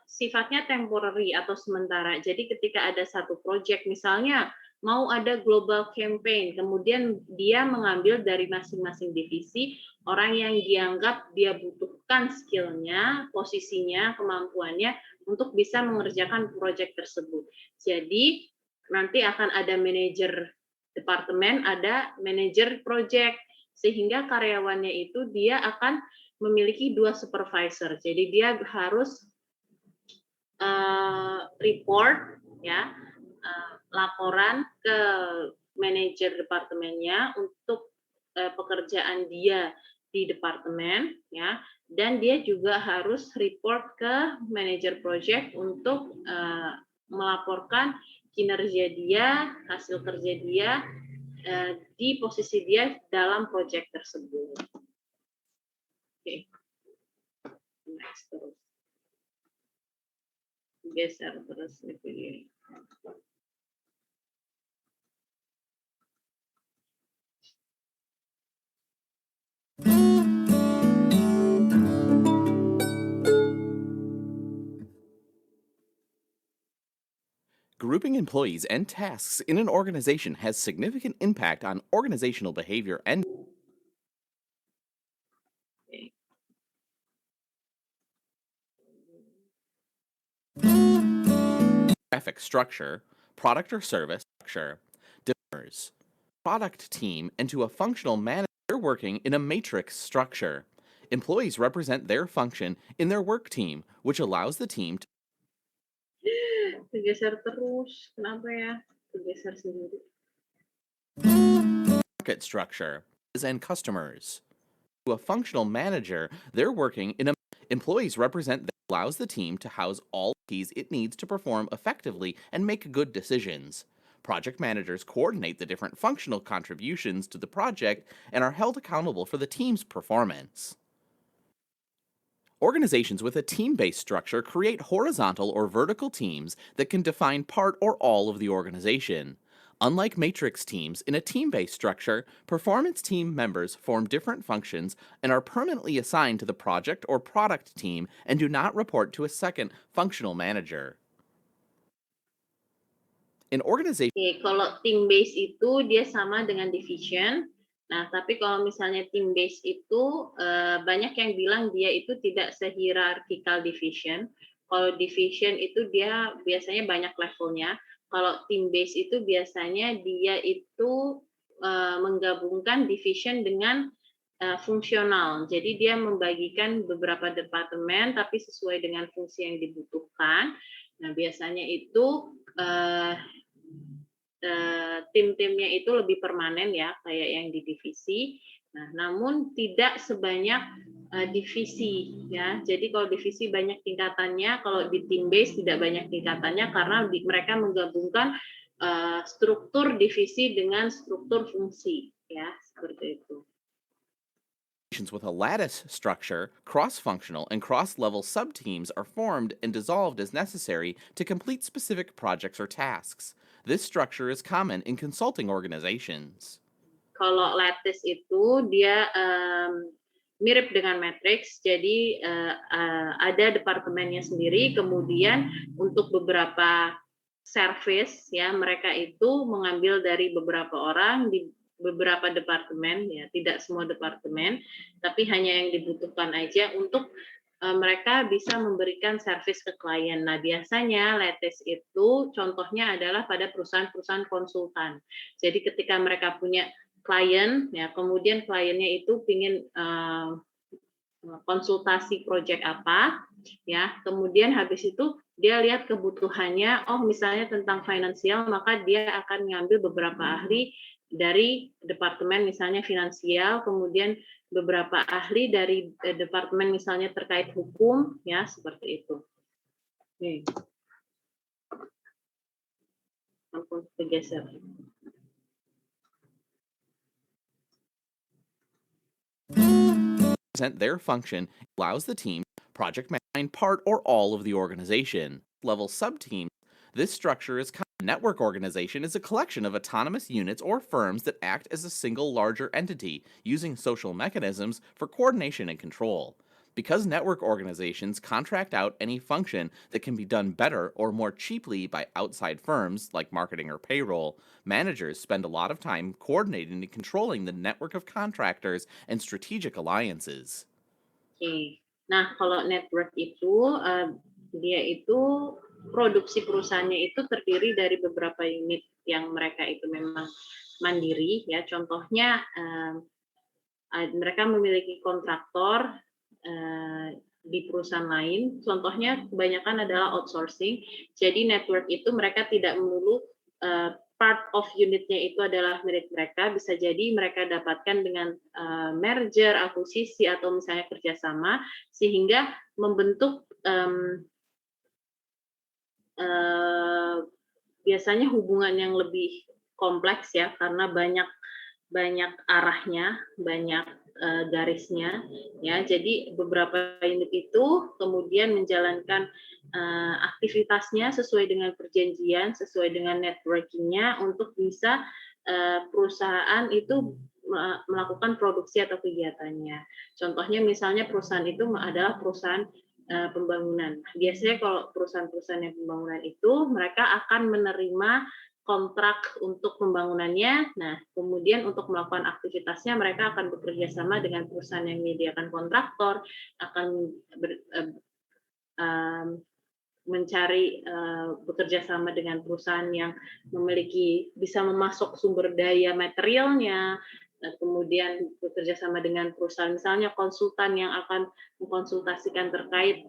sifatnya temporary atau sementara. Jadi ketika ada satu project, misalnya mau ada global campaign, kemudian dia mengambil dari masing-masing divisi orang yang dianggap dia butuhkan skillnya, posisinya, kemampuannya untuk bisa mengerjakan proyek tersebut. Jadi nanti akan ada manajer departemen, ada manajer proyek, sehingga karyawannya itu dia akan memiliki dua supervisor. Jadi dia harus report, ya, laporan ke manajer departemennya untuk pekerjaan dia di departemen, ya, dan dia juga harus report ke manajer project untuk melaporkan kinerja dia, hasil kerja dia di posisi dia dalam project tersebut. Oke, next terus. Geser terus ini. Grouping employees and tasks in an organization has significant impact on organizational behavior and graphic structure, product or service structure, differs. Product team into a functional manager. They're working in a matrix structure. Employees represent their function in their work team, which allows the team to Geser terus, kenapa ya? Geser sendiri. market structure and customers. To a functional manager, they're working in a Employees represent that allows the team to house all keys it needs to perform effectively and make good decisions. Project managers coordinate the different functional contributions to the project and are held accountable for the team's performance. Organizations with a team based structure create horizontal or vertical teams that can define part or all of the organization. Unlike matrix teams, in a team based structure, performance team members form different functions and are permanently assigned to the project or product team and do not report to a second functional manager. In organizations, Oke, kalau team base itu dia sama dengan division. Nah, tapi kalau misalnya team base itu banyak yang bilang dia itu tidak sehierarkikal division. Kalau division itu dia biasanya banyak levelnya. Kalau team base itu biasanya dia itu menggabungkan division dengan fungsional. Jadi dia membagikan beberapa departemen tapi sesuai dengan fungsi yang dibutuhkan. Nah, biasanya itu tim-timnya itu lebih permanen ya, kayak yang di divisi. Nah, namun tidak sebanyak divisi ya. Jadi kalau divisi banyak tingkatannya, kalau di team base tidak banyak tingkatannya karena mereka menggabungkan struktur divisi dengan struktur fungsi ya, seperti itu. with a lattice structure, cross functional and cross level subteams are formed and dissolved as necessary to complete specific projects or tasks. This structure is common in consulting organizations. Kalau lattice itu dia mirip dengan matrix, jadi ada departemennya sendiri, kemudian untuk beberapa service ya mereka itu mengambil dari beberapa orang di beberapa departemen ya, tidak semua departemen, tapi hanya yang dibutuhkan aja untuk mereka bisa memberikan service ke klien. Nah, biasanya lattice itu contohnya adalah pada perusahaan-perusahaan konsultan. Jadi ketika mereka punya klien, ya kemudian kliennya itu ingin konsultasi proyek apa, ya kemudian habis itu dia lihat kebutuhannya, oh misalnya tentang finansial, maka dia akan mengambil beberapa ahli dari departemen misalnya finansial, kemudian beberapa ahli dari departemen misalnya terkait hukum, ya seperti itu. Oke. Ampun, tergeser. Present their function allows the team, project management, part or all of the organization. Level subteam. This structure is network organization is a collection of autonomous units or firms that act as a single larger entity using social mechanisms for coordination and control. Because network organizations contract out any function that can be done better or more cheaply by outside firms like marketing or payroll, managers spend a lot of time coordinating and controlling the network of contractors and strategic alliances. Oke. Nah, kalau network itu dia itu produksi perusahaannya itu terdiri dari beberapa unit yang mereka itu memang mandiri ya. Contohnya mereka memiliki kontraktor di perusahaan lain. Contohnya kebanyakan adalah outsourcing. Jadi network itu mereka tidak melulu part of unitnya itu adalah milik mereka. Bisa jadi mereka dapatkan dengan merger, akuisisi atau misalnya kerjasama, sehingga membentuk biasanya hubungan yang lebih kompleks ya, karena banyak arahnya, banyak garisnya ya. Jadi beberapa unit itu kemudian menjalankan aktivitasnya sesuai dengan perjanjian, sesuai dengan networking-nya untuk bisa perusahaan itu melakukan produksi atau kegiatannya. Contohnya misalnya perusahaan itu adalah perusahaan pembangunan. Biasanya kalau perusahaan-perusahaan yang pembangunan itu mereka akan menerima kontrak untuk pembangunannya. Nah, kemudian untuk melakukan aktivitasnya mereka akan bekerja sama dengan perusahaan yang menyediakan kontraktor, akan mencari bekerja sama dengan perusahaan yang memiliki bisa memasok sumber daya materialnya, kemudian bekerja sama dengan perusahaan misalnya konsultan yang akan mengkonsultasikan terkait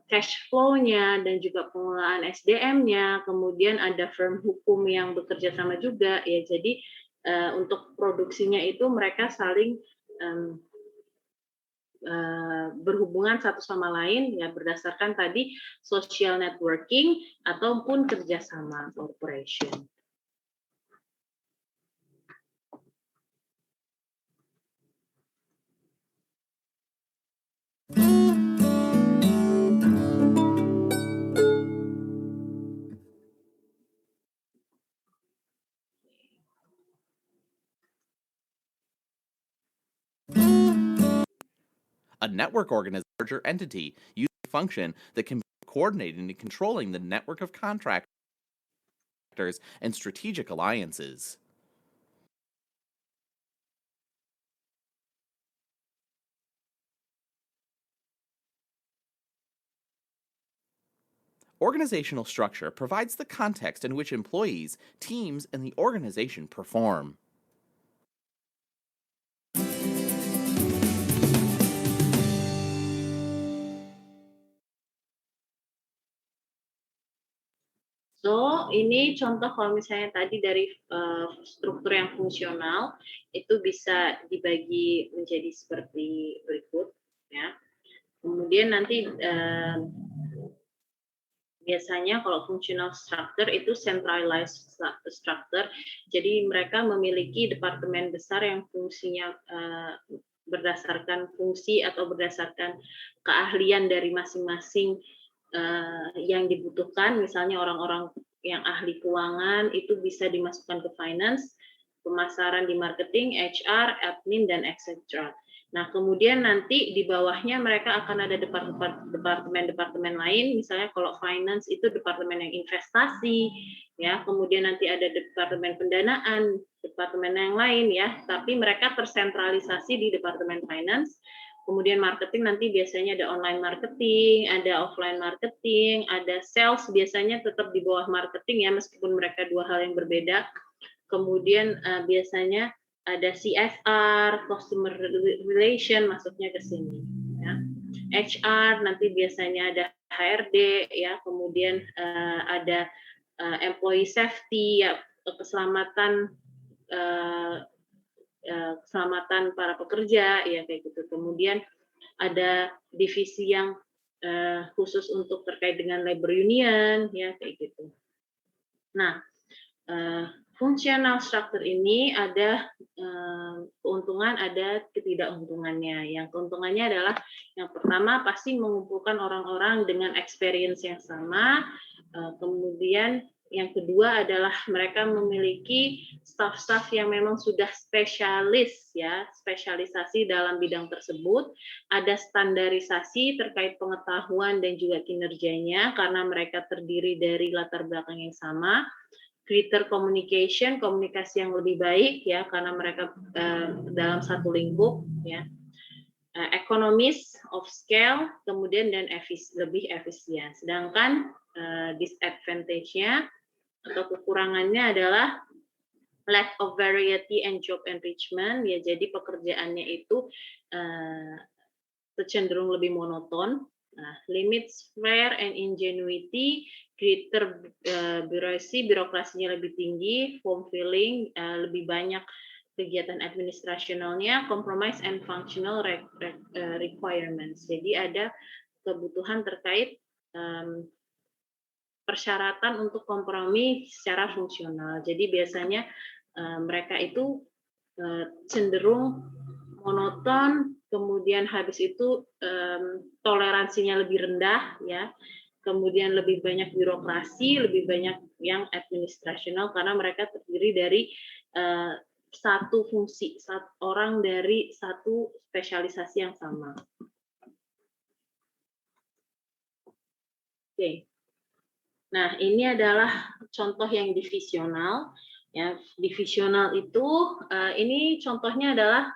cash flow-nya dan juga pengelolaan SDM-nya, kemudian ada firm hukum yang bekerja sama juga ya. Jadi untuk produksinya itu mereka saling berhubungan satu sama lain ya berdasarkan tadi social networking ataupun kerjasama corporation. A network organization is a larger entity using a function that can be coordinating and controlling the network of contractors and strategic alliances. Organizational structure provides the context in which employees, teams, and the organization perform. So, ini contoh kalau misalnya tadi dari struktur yang fungsional itu bisa dibagi menjadi seperti berikut, ya. Kemudian nanti biasanya kalau functional structure itu centralized structure, jadi mereka memiliki departemen besar yang fungsinya berdasarkan fungsi atau berdasarkan keahlian dari masing-masing yang dibutuhkan, misalnya orang-orang yang ahli keuangan itu bisa dimasukkan ke finance, pemasaran di marketing, HR, admin, dan etc. Nah, kemudian nanti di bawahnya mereka akan ada departemen-departemen lain, misalnya kalau finance itu departemen yang investasi, ya, kemudian nanti ada departemen pendanaan, departemen yang lain, ya, tapi mereka tersentralisasi di departemen finance. Kemudian marketing nanti biasanya ada online marketing, ada offline marketing, ada sales biasanya tetap di bawah marketing ya meskipun mereka dua hal yang berbeda. Kemudian biasanya ada CSR, customer relation masuknya ke sini ya. HR nanti biasanya ada HRD ya, kemudian ada employee safety ya, keselamatan keselamatan para pekerja ya kayak gitu. Kemudian ada divisi yang khusus untuk terkait dengan labor union ya kayak gitu. Nah, functional structure ini ada keuntungan, ada ketidakuntungannya. Yang keuntungannya adalah yang pertama pasti mengumpulkan orang-orang dengan experience yang sama, kemudian yang kedua adalah mereka memiliki staff-staff yang memang sudah spesialis ya, spesialisasi dalam bidang tersebut, ada standarisasi terkait pengetahuan dan juga kinerjanya karena mereka terdiri dari latar belakang yang sama, greater communication, komunikasi yang lebih baik ya karena mereka dalam satu lingkup ya. Economies of scale, kemudian dan lebih efisien. Sedangkan disadvantage-nya atau kekurangannya adalah lack of variety and job enrichment ya, jadi pekerjaannya itu cenderung lebih monoton. Nah, limits flair and ingenuity, greater birokrasinya lebih tinggi, form filling lebih banyak kegiatan administrasionalnya, compromise and functional requirements. Jadi ada kebutuhan terkait persyaratan untuk kompromi secara fungsional. Jadi biasanya mereka itu cenderung monoton, kemudian habis itu toleransinya lebih rendah, ya, kemudian lebih banyak birokrasi, lebih banyak yang administrasional karena mereka terdiri dari satu fungsi, orang dari satu spesialisasi yang sama. Oke. Nah, ini adalah contoh yang divisional. Ya, divisional itu ini contohnya adalah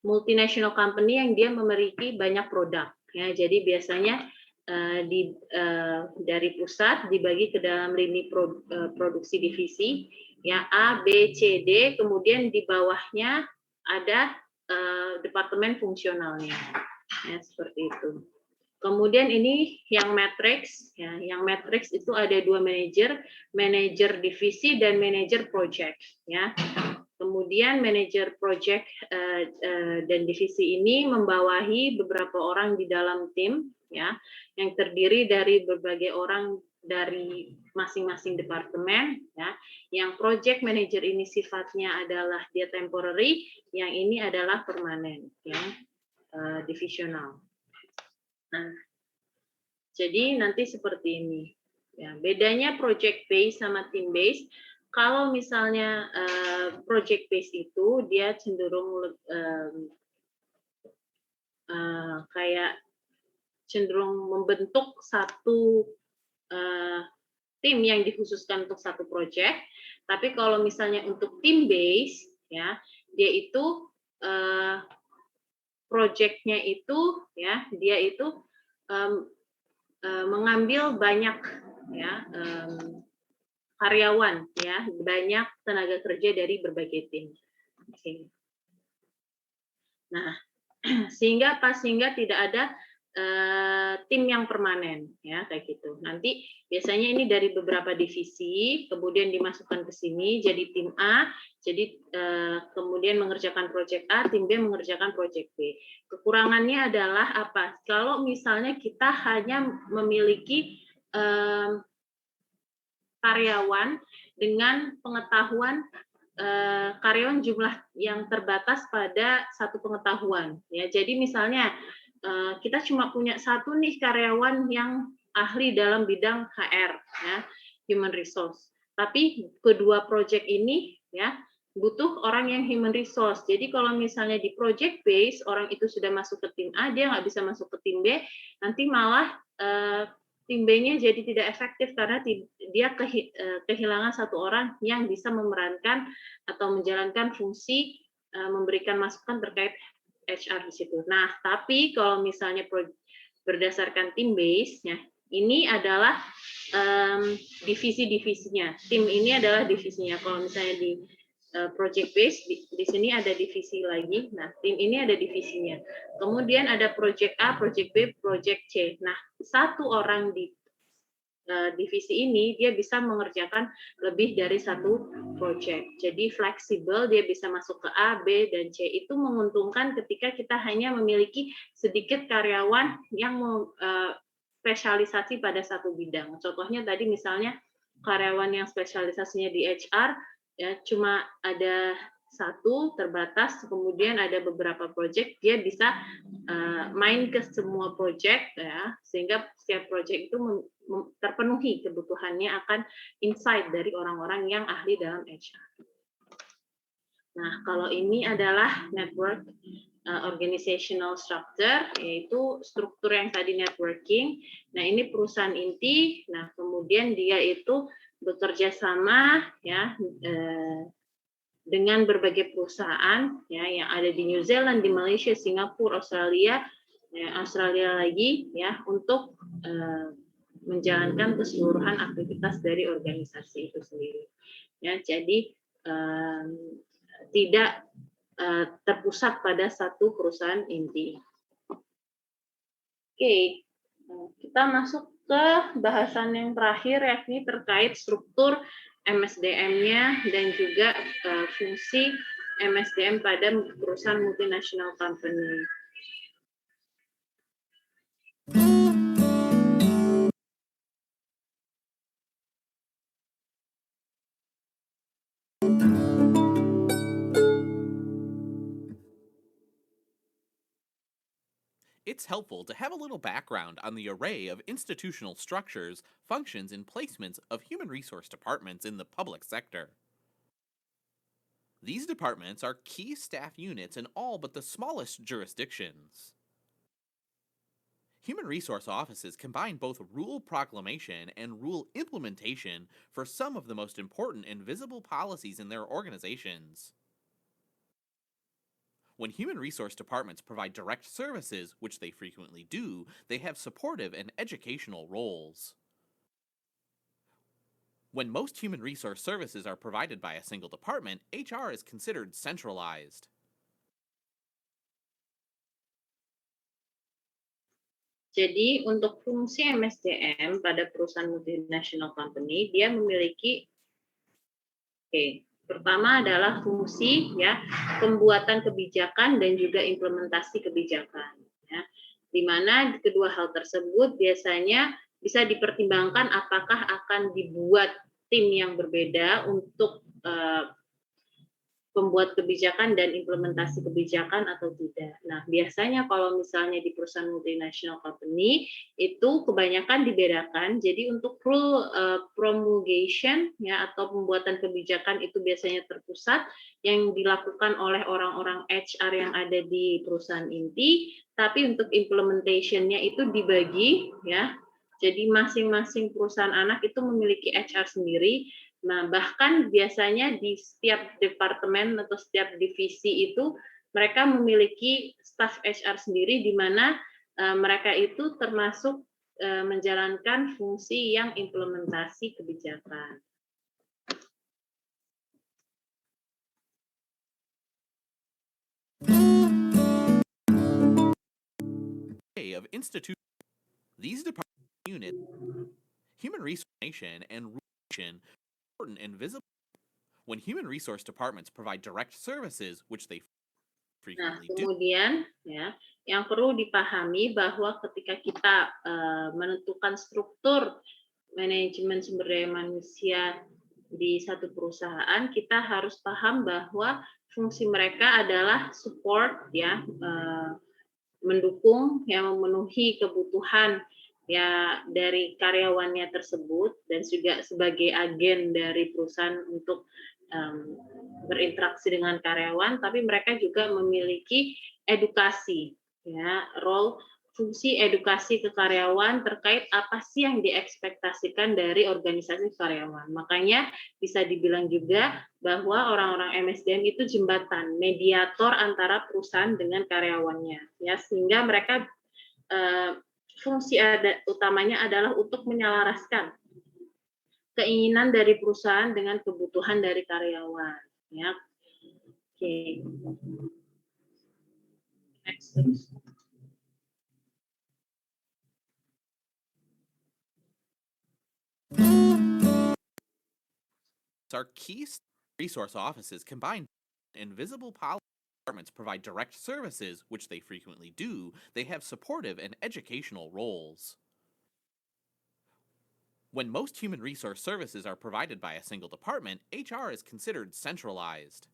multinational company yang dia memiliki banyak produk. Ya, jadi biasanya dari pusat dibagi ke dalam lini produksi divisi, ya A, B, C, D. Kemudian di bawahnya ada departemen fungsionalnya. Ya, seperti itu. Kemudian ini yang matrix, ya, yang matrix itu ada dua manajer divisi dan manajer project, ya. Kemudian manajer project dan divisi ini membawahi beberapa orang di dalam tim, ya, yang terdiri dari berbagai orang dari masing-masing departemen, ya. Yang project manager ini sifatnya adalah dia temporary, yang ini adalah permanen, ya, divisional. Nah, jadi nanti seperti ini. Ya, bedanya project base sama team base, kalau misalnya project base itu dia cenderung kayak cenderung membentuk satu tim yang dikhususkan untuk satu project. Tapi kalau misalnya untuk team base, ya, dia itu projectnya itu, ya, dia itu mengambil banyak, ya, karyawan, ya, banyak tenaga kerja dari berbagai tim. Oke. Nah, sehingga tidak ada tim yang permanen, ya, kayak gitu. Nanti biasanya ini dari beberapa divisi, kemudian dimasukkan ke sini jadi tim A, jadi kemudian mengerjakan proyek A, tim B mengerjakan proyek B. Kekurangannya adalah apa? Kalau misalnya kita hanya memiliki karyawan dengan pengetahuan karyawan jumlah yang terbatas pada satu pengetahuan, ya. Jadi misalnya kita cuma punya satu nih karyawan yang ahli dalam bidang HR, ya, human resource. Tapi kedua project ini, ya, butuh orang yang human resource. Jadi kalau misalnya di project base orang itu sudah masuk ke tim A, dia nggak bisa masuk ke tim B, nanti malah tim B-nya jadi tidak efektif karena dia kehilangan satu orang yang bisa memerankan atau menjalankan fungsi memberikan masukan terkait HR di situ. Nah, tapi kalau misalnya berdasarkan team base, ya, ini adalah divisi-divisinya. Tim ini adalah divisinya. Kalau misalnya di project base, di sini ada divisi lagi. Nah, tim ini ada divisinya. Kemudian ada project A, project B, project C. Nah, satu orang di divisi ini dia bisa mengerjakan lebih dari satu project. Jadi fleksibel, dia bisa masuk ke A, B, dan C. Itu menguntungkan ketika kita hanya memiliki sedikit karyawan yang spesialisasi pada satu bidang. Contohnya tadi misalnya karyawan yang spesialisasinya di HR, ya, cuma ada satu terbatas, kemudian ada beberapa project, dia bisa main ke semua project, ya, sehingga setiap project itu terpenuhi kebutuhannya akan insight dari orang-orang yang ahli dalam HR. Nah, kalau ini adalah network organizational structure, yaitu struktur yang tadi networking. Nah, ini perusahaan inti. Nah, kemudian dia itu bekerja sama, ya, dengan berbagai perusahaan, ya, yang ada di New Zealand, di Malaysia, Singapura, Australia, ya, Australia lagi, ya, untuk menjalankan keseluruhan aktivitas dari organisasi itu sendiri. Ya, jadi tidak terpusat pada satu perusahaan inti. Oke, kita masuk ke bahasan yang terakhir, yakni terkait struktur MSDM-nya dan juga fungsi MSDM pada perusahaan multinational company. It's helpful to have a little background on the array of institutional structures, functions, and placements of human resource departments in the public sector. These departments are key staff units in all but the smallest jurisdictions. Human resource offices combine both rule proclamation and rule implementation for some of the most important and visible policies in their organizations. When human resource departments provide direct services, which they frequently do, they have supportive and educational roles. When most human resource services are provided by a single department, HR is considered centralized. Jadi untuk fungsi MSDM pada perusahaan multinational company, dia memiliki Pertama adalah fungsi ya, pembuatan kebijakan dan juga implementasi kebijakan ya. Di mana kedua hal tersebut biasanya bisa dipertimbangkan apakah akan dibuat tim yang berbeda untuk pembuat kebijakan dan implementasi kebijakan atau tidak. Nah, biasanya kalau misalnya di perusahaan multinational company itu kebanyakan dibedakan. Jadi untuk rule promulgation ya atau pembuatan kebijakan itu biasanya terpusat yang dilakukan oleh orang-orang HR yang ada di perusahaan inti, tapi untuk implementation-nya itu dibagi ya. Jadi masing-masing perusahaan anak itu memiliki HR sendiri. Nah, bahkan biasanya di setiap departemen atau setiap divisi itu mereka memiliki staf HR sendiri di mana mereka itu termasuk menjalankan fungsi yang implementasi kebijakan. Of institution, these department units, human resource and relation important and visible when human resource departments provide direct services, which they Nah, frequently do. kemudian ya, yang perlu dipahami bahwa ketika kita menentukan struktur manajemen sumber daya manusia di satu perusahaan, kita harus paham bahwa fungsi mereka adalah support ya, mendukung yang memenuhi kebutuhan ya dari karyawannya tersebut dan juga sebagai agen dari perusahaan untuk berinteraksi dengan karyawan, tapi mereka juga memiliki edukasi ya, role fungsi edukasi ke karyawan terkait apa sih yang diekspektasikan dari organisasi karyawan. Makanya bisa dibilang juga bahwa orang-orang MSDM itu jembatan, mediator antara perusahaan dengan karyawannya, ya sehingga mereka fungsi utamanya adalah untuk menyelaraskan keinginan dari perusahaan dengan kebutuhan dari karyawan. Ya, oke. Next. Our key resource offices combine invisible policy departments provide direct services, which they frequently do. They have supportive and educational roles. When most human resource services are provided by a single department, HR is considered centralized.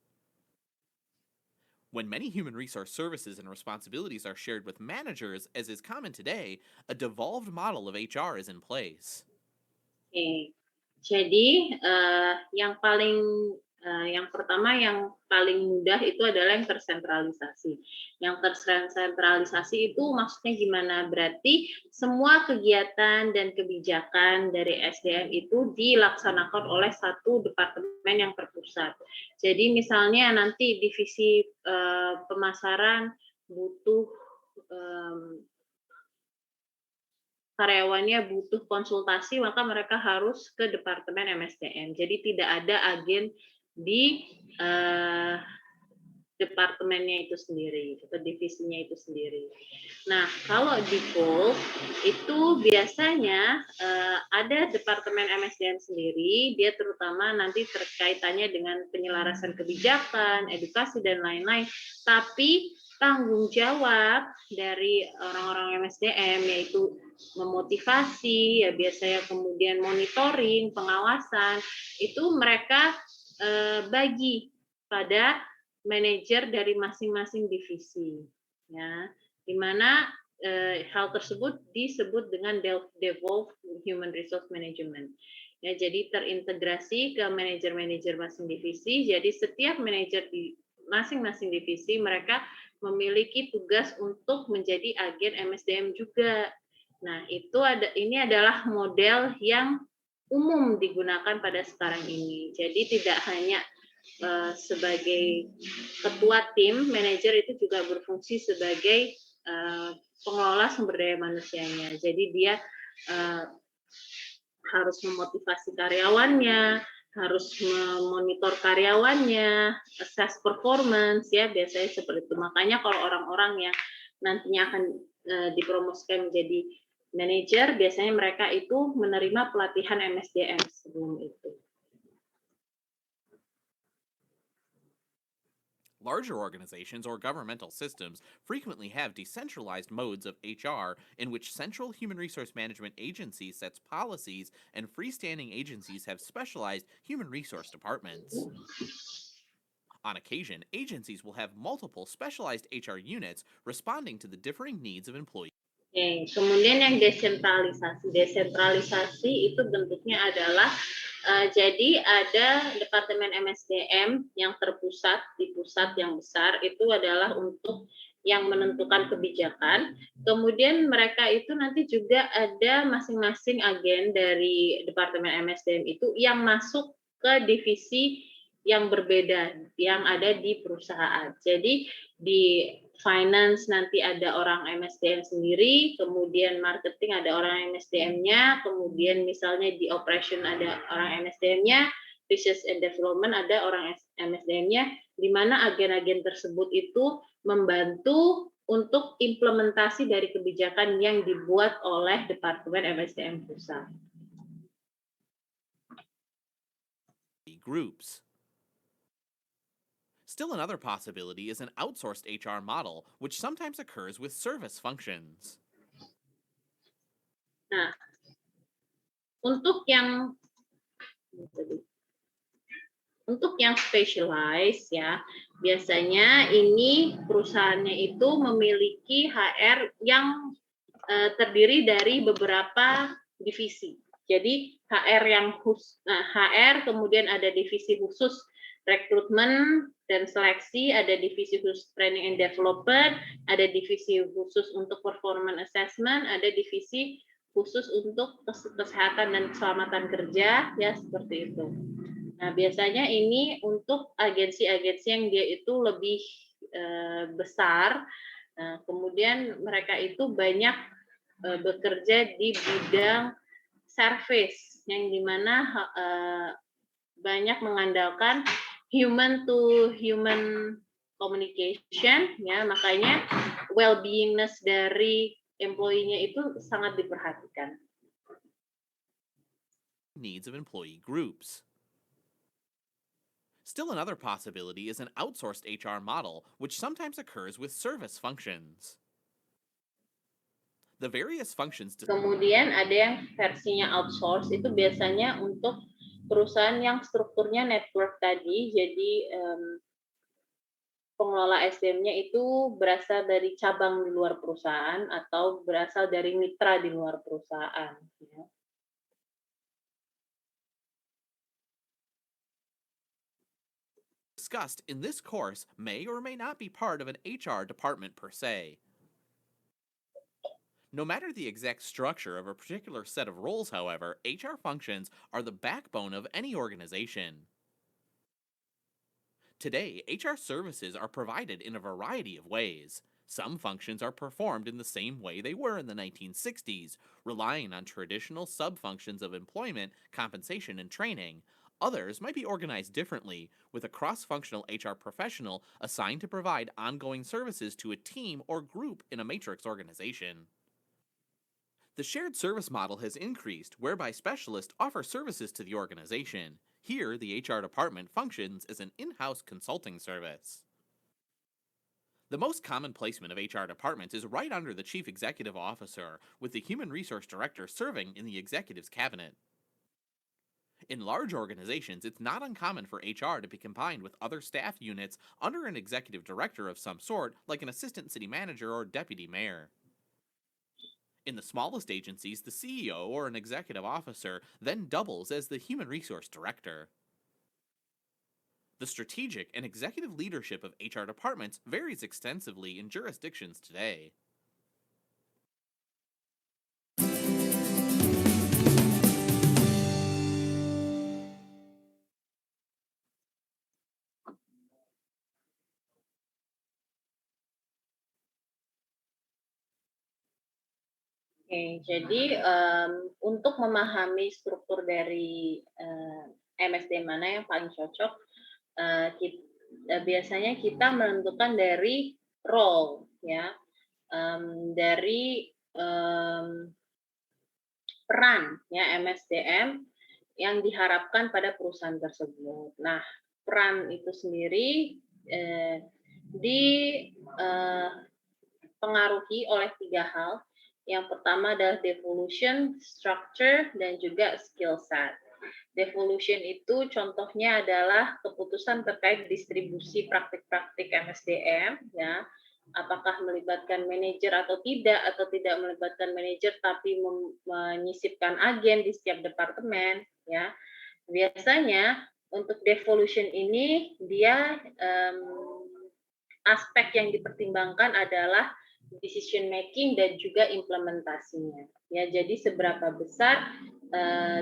When many human resource services and responsibilities are shared with managers, as is common today, a devolved model of HR is in place. Oke. Jadi yang pertama yang paling mudah itu adalah yang tersentralisasi. Yang tersentralisasi itu maksudnya gimana? Berarti semua kegiatan dan kebijakan dari SDM itu dilaksanakan oleh satu departemen yang terpusat. Jadi misalnya nanti divisi pemasaran butuh karyawannya butuh konsultasi, maka mereka harus ke departemen MSDM. Jadi tidak ada agen di departemennya itu sendiri, atau divisinya itu sendiri. Nah, kalau di Pulse itu biasanya ada departemen MSDM sendiri, dia terutama nanti terkaitannya dengan penyelarasan kebijakan, edukasi, dan lain-lain. Tapi tanggung jawab dari orang-orang MSDM yaitu memotivasi, ya biasanya kemudian monitoring, pengawasan, itu mereka bagi pada manajer dari masing-masing divisi, ya, di mana hal tersebut disebut dengan devolved human resource management. Ya, jadi terintegrasi ke manajer-manajer masing divisi. Jadi setiap manajer di masing-masing divisi mereka memiliki tugas untuk menjadi agen MSDM juga. Nah, ini adalah model yang umum digunakan pada sekarang ini. Jadi tidak hanya sebagai ketua tim, manajer itu juga berfungsi sebagai pengelola sumber daya manusianya. Jadi dia harus memotivasi karyawannya, harus memonitor karyawannya, assess performance, ya biasanya seperti itu. Makanya kalau orang-orang yang nantinya akan dipromosikan menjadi manajer, biasanya mereka itu menerima pelatihan MSDM sebelum itu. Larger organizations or governmental systems frequently have decentralized modes of HR in which central human resource management agencies sets policies and freestanding agencies have specialized human resource departments. On occasion, agencies will have multiple specialized HR units responding to the differing needs of employees. Oke, kemudian yang desentralisasi. Desentralisasi itu bentuknya adalah jadi ada Departemen MSDM yang terpusat di pusat yang besar itu adalah untuk yang menentukan kebijakan. Kemudian mereka itu nanti juga ada masing-masing agen dari Departemen MSDM itu yang masuk ke divisi yang berbeda yang ada di perusahaan. Jadi di finance nanti ada orang MSDM sendiri, kemudian marketing ada orang MSDM-nya, kemudian misalnya di operation ada orang MSDM-nya, research and development ada orang MSDM-nya, di mana agen-agen tersebut itu membantu untuk implementasi dari kebijakan yang dibuat oleh Departemen MSDM pusat. Groups. Still another possibility is an outsourced HR model, which sometimes occurs with service functions. Nah, untuk yang specialized ya, biasanya ini perusahaannya itu memiliki HR yang terdiri dari beberapa divisi. Jadi HR kemudian ada divisi khusus rekrutmen dan seleksi, ada divisi khusus training and development, ada divisi khusus untuk performance assessment, ada divisi khusus untuk kesehatan dan keselamatan kerja, ya seperti itu. Nah, biasanya ini untuk agensi-agensi yang dia itu lebih besar. Nah, kemudian mereka itu banyak bekerja di bidang service yang dimana banyak mengandalkan human to human communication, ya makanya well-beingness dari employee-nya itu sangat diperhatikan. Needs of employee groups. Still another possibility is an outsourced HR model, which sometimes occurs with service functions. The various functions. Kemudian ada yang versinya outsource, itu biasanya untuk perusahaan yang strukturnya network tadi, jadi pengelola SDM-nya itu berasal dari cabang di luar perusahaan atau berasal dari mitra di luar perusahaan. Ya. Discussed in this course may or may not be part of an HR department per se. No matter the exact structure of a particular set of roles, however, HR functions are the backbone of any organization. Today, HR services are provided in a variety of ways. Some functions are performed in the same way they were in the 1960s, relying on traditional sub-functions of employment, compensation, and training. Others might be organized differently, with a cross-functional HR professional assigned to provide ongoing services to a team or group in a matrix organization. The shared service model has increased, whereby specialists offer services to the organization. Here, the HR department functions as an in-house consulting service. The most common placement of HR departments is right under the Chief Executive Officer, with the Human Resource Director serving in the Executive's cabinet. In large organizations, it's not uncommon for HR to be combined with other staff units under an executive director of some sort, like an assistant city manager or deputy mayor. In the smallest agencies, the CEO or an executive officer then doubles as the human resource director. The strategic and executive leadership of HR departments varies extensively in jurisdictions today. Oke, jadi untuk memahami struktur dari MSD mana yang paling cocok, biasanya kita menentukan dari role, ya, dari peran, ya MSDM yang diharapkan pada perusahaan tersebut. Nah, peran itu sendiri eh, dipengaruhi oleh 3 hal. Yang pertama adalah devolution, structure, dan juga skill set. Devolution itu contohnya adalah keputusan terkait distribusi praktik-praktik MSDM, ya, apakah melibatkan manajer atau tidak melibatkan manajer tapi menyisipkan agen di setiap departemen, ya. Biasanya untuk devolution ini dia aspek yang dipertimbangkan adalah decision making dan juga implementasinya. Ya, jadi seberapa besar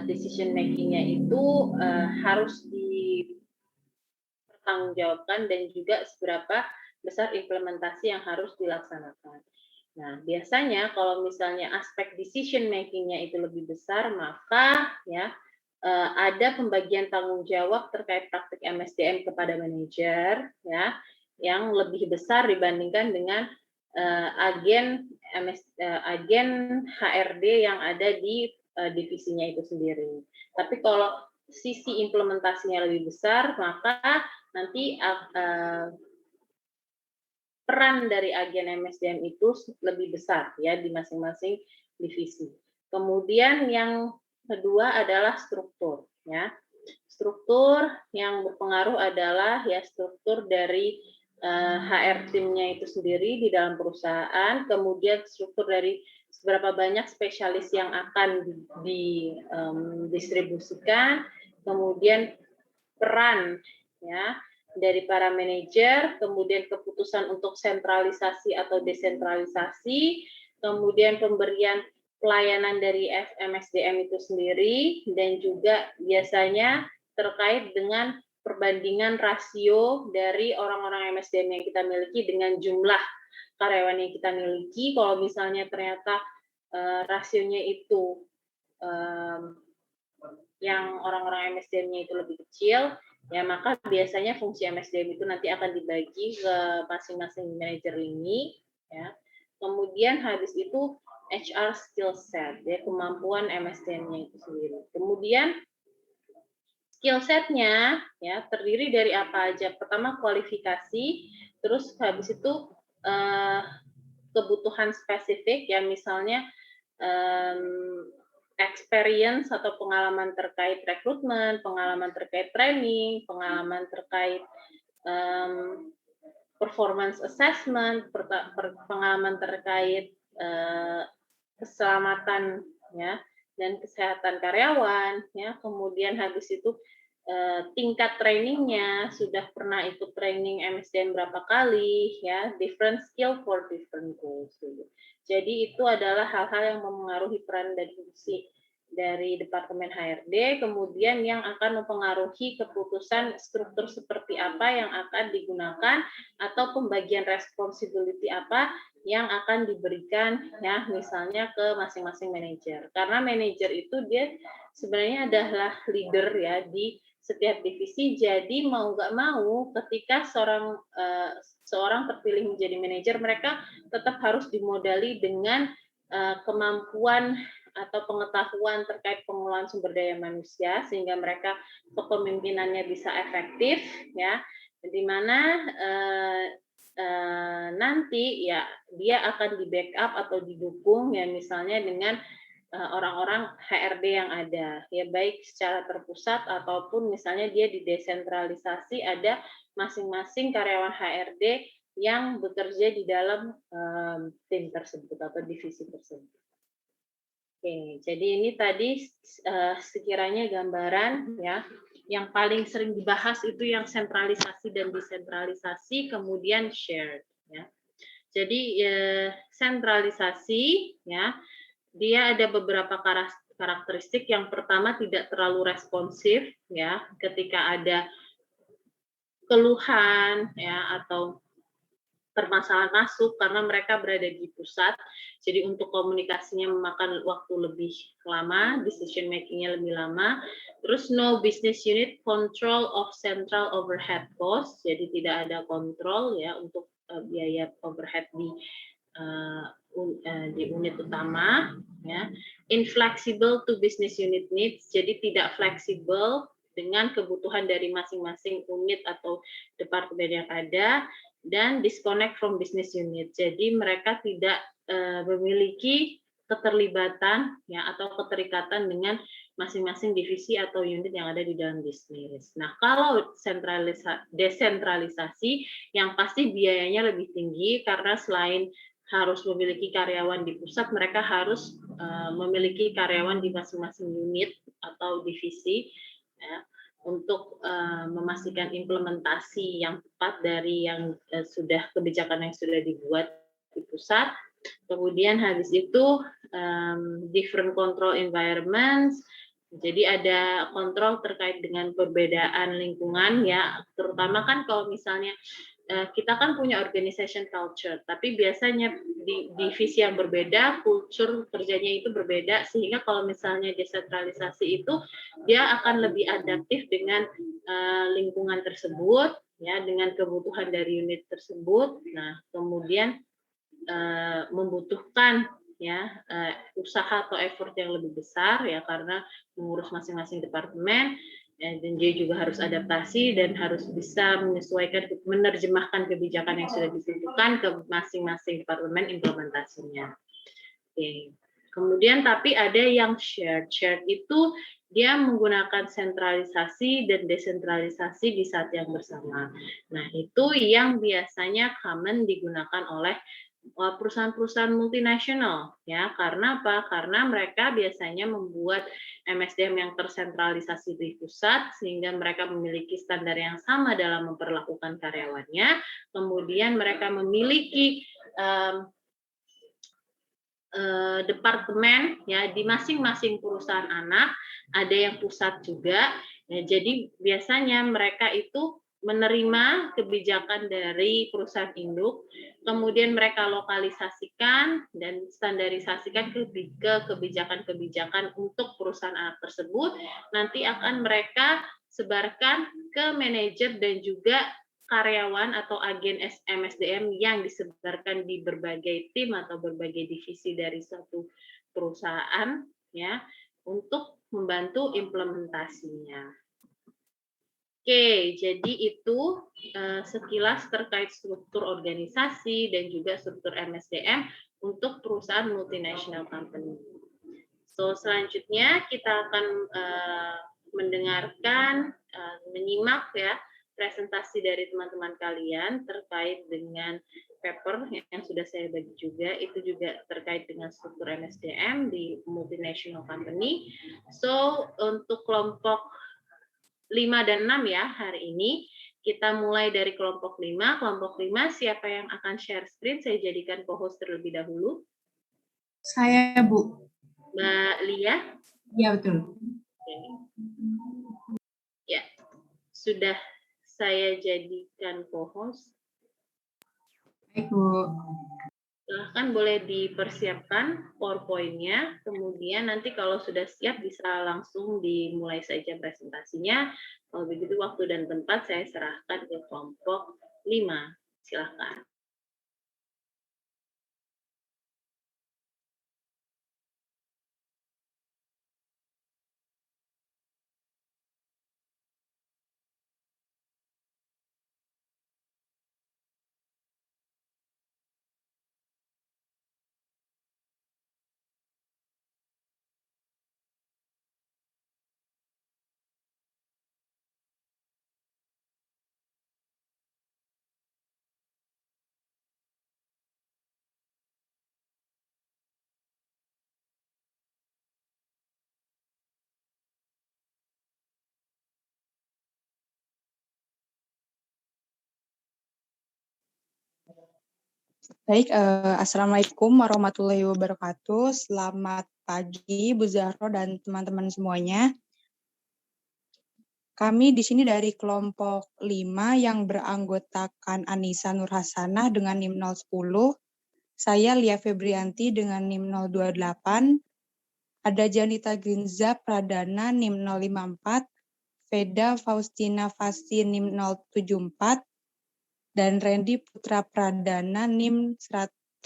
decision making-nya itu harus dipertanggungjawabkan dan juga seberapa besar implementasi yang harus dilaksanakan. Nah, biasanya kalau misalnya aspek decision making-nya itu lebih besar, maka ya ada pembagian tanggung jawab terkait praktik MSDM kepada manajer, ya, yang lebih besar dibandingkan dengan agen HRD yang ada di divisinya itu sendiri. Tapi kalau sisi implementasinya lebih besar, maka nanti peran dari agen MSDM itu lebih besar ya di masing-masing divisi. Kemudian yang kedua adalah struktur ya. Struktur yang berpengaruh adalah ya struktur dari HR timnya itu sendiri di dalam perusahaan, kemudian struktur dari seberapa banyak spesialis yang akan didistribusikan, kemudian peran ya dari para manajer, kemudian keputusan untuk sentralisasi atau desentralisasi, kemudian pemberian pelayanan dari MSDM itu sendiri, dan juga biasanya terkait dengan perbandingan rasio dari orang-orang MSDM yang kita miliki dengan jumlah karyawan yang kita miliki. Kalau misalnya ternyata rasionya itu yang orang-orang MSDM-nya itu lebih kecil, ya maka biasanya fungsi MSDM itu nanti akan dibagi ke masing-masing manajer lini, ya. Kemudian habis itu HR skill set, ya kemampuan MSDM-nya itu sendiri. Kemudian skill set-nya ya terdiri dari apa aja? Pertama kualifikasi, terus habis itu kebutuhan spesifik ya misalnya experience atau pengalaman terkait rekrutmen, pengalaman terkait training, pengalaman terkait performance assessment, pengalaman terkait keselamatan ya dan kesehatan karyawan ya. Kemudian habis itu tingkat trainingnya, sudah pernah ikut training MSDM berapa kali ya, different skill for different goals gitu. Jadi itu adalah hal-hal yang mempengaruhi peran dan fungsi dari Departemen HRD, kemudian yang akan mempengaruhi keputusan struktur seperti apa yang akan digunakan atau pembagian responsibility apa yang akan diberikan ya misalnya ke masing-masing manajer. Karena manajer itu dia sebenarnya adalah leader ya di setiap divisi, jadi mau nggak mau ketika seorang terpilih menjadi manajer, mereka tetap harus dimodali dengan kemampuan atau pengetahuan terkait pengelolaan sumber daya manusia sehingga mereka kepemimpinannya bisa efektif ya, di mana nanti ya dia akan di backup atau didukung ya misalnya dengan orang-orang HRD yang ada ya, baik secara terpusat ataupun misalnya dia didesentralisasi, ada masing-masing karyawan HRD yang bekerja di dalam tim tersebut atau divisi tersebut. Oke, jadi ini tadi sekiranya gambaran ya, yang paling sering dibahas itu yang sentralisasi dan desentralisasi, kemudian shared ya. Jadi sentralisasi ya, dia ada beberapa karakteristik. Yang pertama tidak terlalu responsif ya, ketika ada keluhan ya atau permasalahan masuk karena mereka berada di pusat. Jadi untuk komunikasinya memakan waktu lebih lama, decision making-nya lebih lama. Terus no business unit control of central overhead cost. Jadi tidak ada kontrol ya untuk biaya overhead di unit utama ya. Inflexible to business unit needs. Jadi tidak fleksibel dengan kebutuhan dari masing-masing unit atau departemen yang ada, dan disconnect from business unit. Jadi mereka tidak memiliki keterlibatan ya atau keterikatan dengan masing-masing divisi atau unit yang ada di dalam bisnis. Nah, kalau desentralisasi yang pasti biayanya lebih tinggi karena selain harus memiliki karyawan di pusat, mereka harus memiliki karyawan di masing-masing unit atau divisi ya, untuk memastikan implementasi yang tepat dari yang kebijakan yang sudah dibuat di pusat. Kemudian habis itu different control environments. Jadi ada kontrol terkait dengan perbedaan lingkungan ya, terutama kan kalau misalnya kita kan punya organization culture, tapi biasanya di divisi yang berbeda, kultur kerjanya itu berbeda, sehingga kalau misalnya desentralisasi itu dia akan lebih adaptif dengan lingkungan tersebut, ya, dengan kebutuhan dari unit tersebut. Nah, kemudian membutuhkan ya usaha atau effort yang lebih besar ya karena mengurus masing-masing departemen ya, dan dia juga harus adaptasi dan harus bisa menyesuaikan menerjemahkan kebijakan yang sudah ditentukan ke masing-masing departemen implementasinya. Oke. Kemudian tapi ada yang shared. Shared itu dia menggunakan sentralisasi dan desentralisasi di saat yang bersama. Nah, itu yang biasanya common digunakan oleh perusahaan-perusahaan multinasional ya. Karena apa? Karena mereka biasanya membuat MSDM yang tersentralisasi di pusat sehingga mereka memiliki standar yang sama dalam memperlakukan karyawannya. Kemudian mereka memiliki departemen ya di masing-masing perusahaan anak, ada yang pusat juga. Ya, jadi biasanya mereka itu menerima kebijakan dari perusahaan induk, kemudian mereka lokalisasikan dan standarisasikan ke kebijakan-kebijakan untuk perusahaan anak tersebut, nanti akan mereka sebarkan ke manajer dan juga karyawan atau agen MSDM yang disebarkan di berbagai tim atau berbagai divisi dari satu perusahaan ya untuk membantu implementasinya. Oke, jadi itu sekilas terkait struktur organisasi dan juga struktur MSDM untuk perusahaan multinational company. So, selanjutnya kita akan mendengarkan, menyimak ya presentasi dari teman-teman kalian terkait dengan paper yang sudah saya bagi juga, itu juga terkait dengan struktur MSDM di multinational company. So, untuk kelompok 5 dan 6 ya hari ini. Kita mulai dari kelompok 5. Kelompok 5, siapa yang akan share screen? Saya jadikan co-host terlebih dahulu. Saya, Bu. Mbak Lia? Ya, betul. Oke. Ya, sudah saya jadikan co-host. Baik, Bu. Silahkan boleh dipersiapkan PowerPoint-nya, kemudian nanti kalau sudah siap bisa langsung dimulai saja presentasinya. Kalau begitu waktu dan tempat saya serahkan ke kelompok 5. Silahkan. Baik, Assalamualaikum warahmatullahi wabarakatuh. Selamat pagi, Bu Zahro dan teman-teman semuanya. Kami di sini dari kelompok 5 yang beranggotakan Anissa Nurhasanah dengan NIM 010, saya Lia Febrianti dengan NIM 028, ada Janita Grinza Pradana NIM 054, Veda Faustina Fasi NIM 074, dan Randy Putra Pradana NIM 101.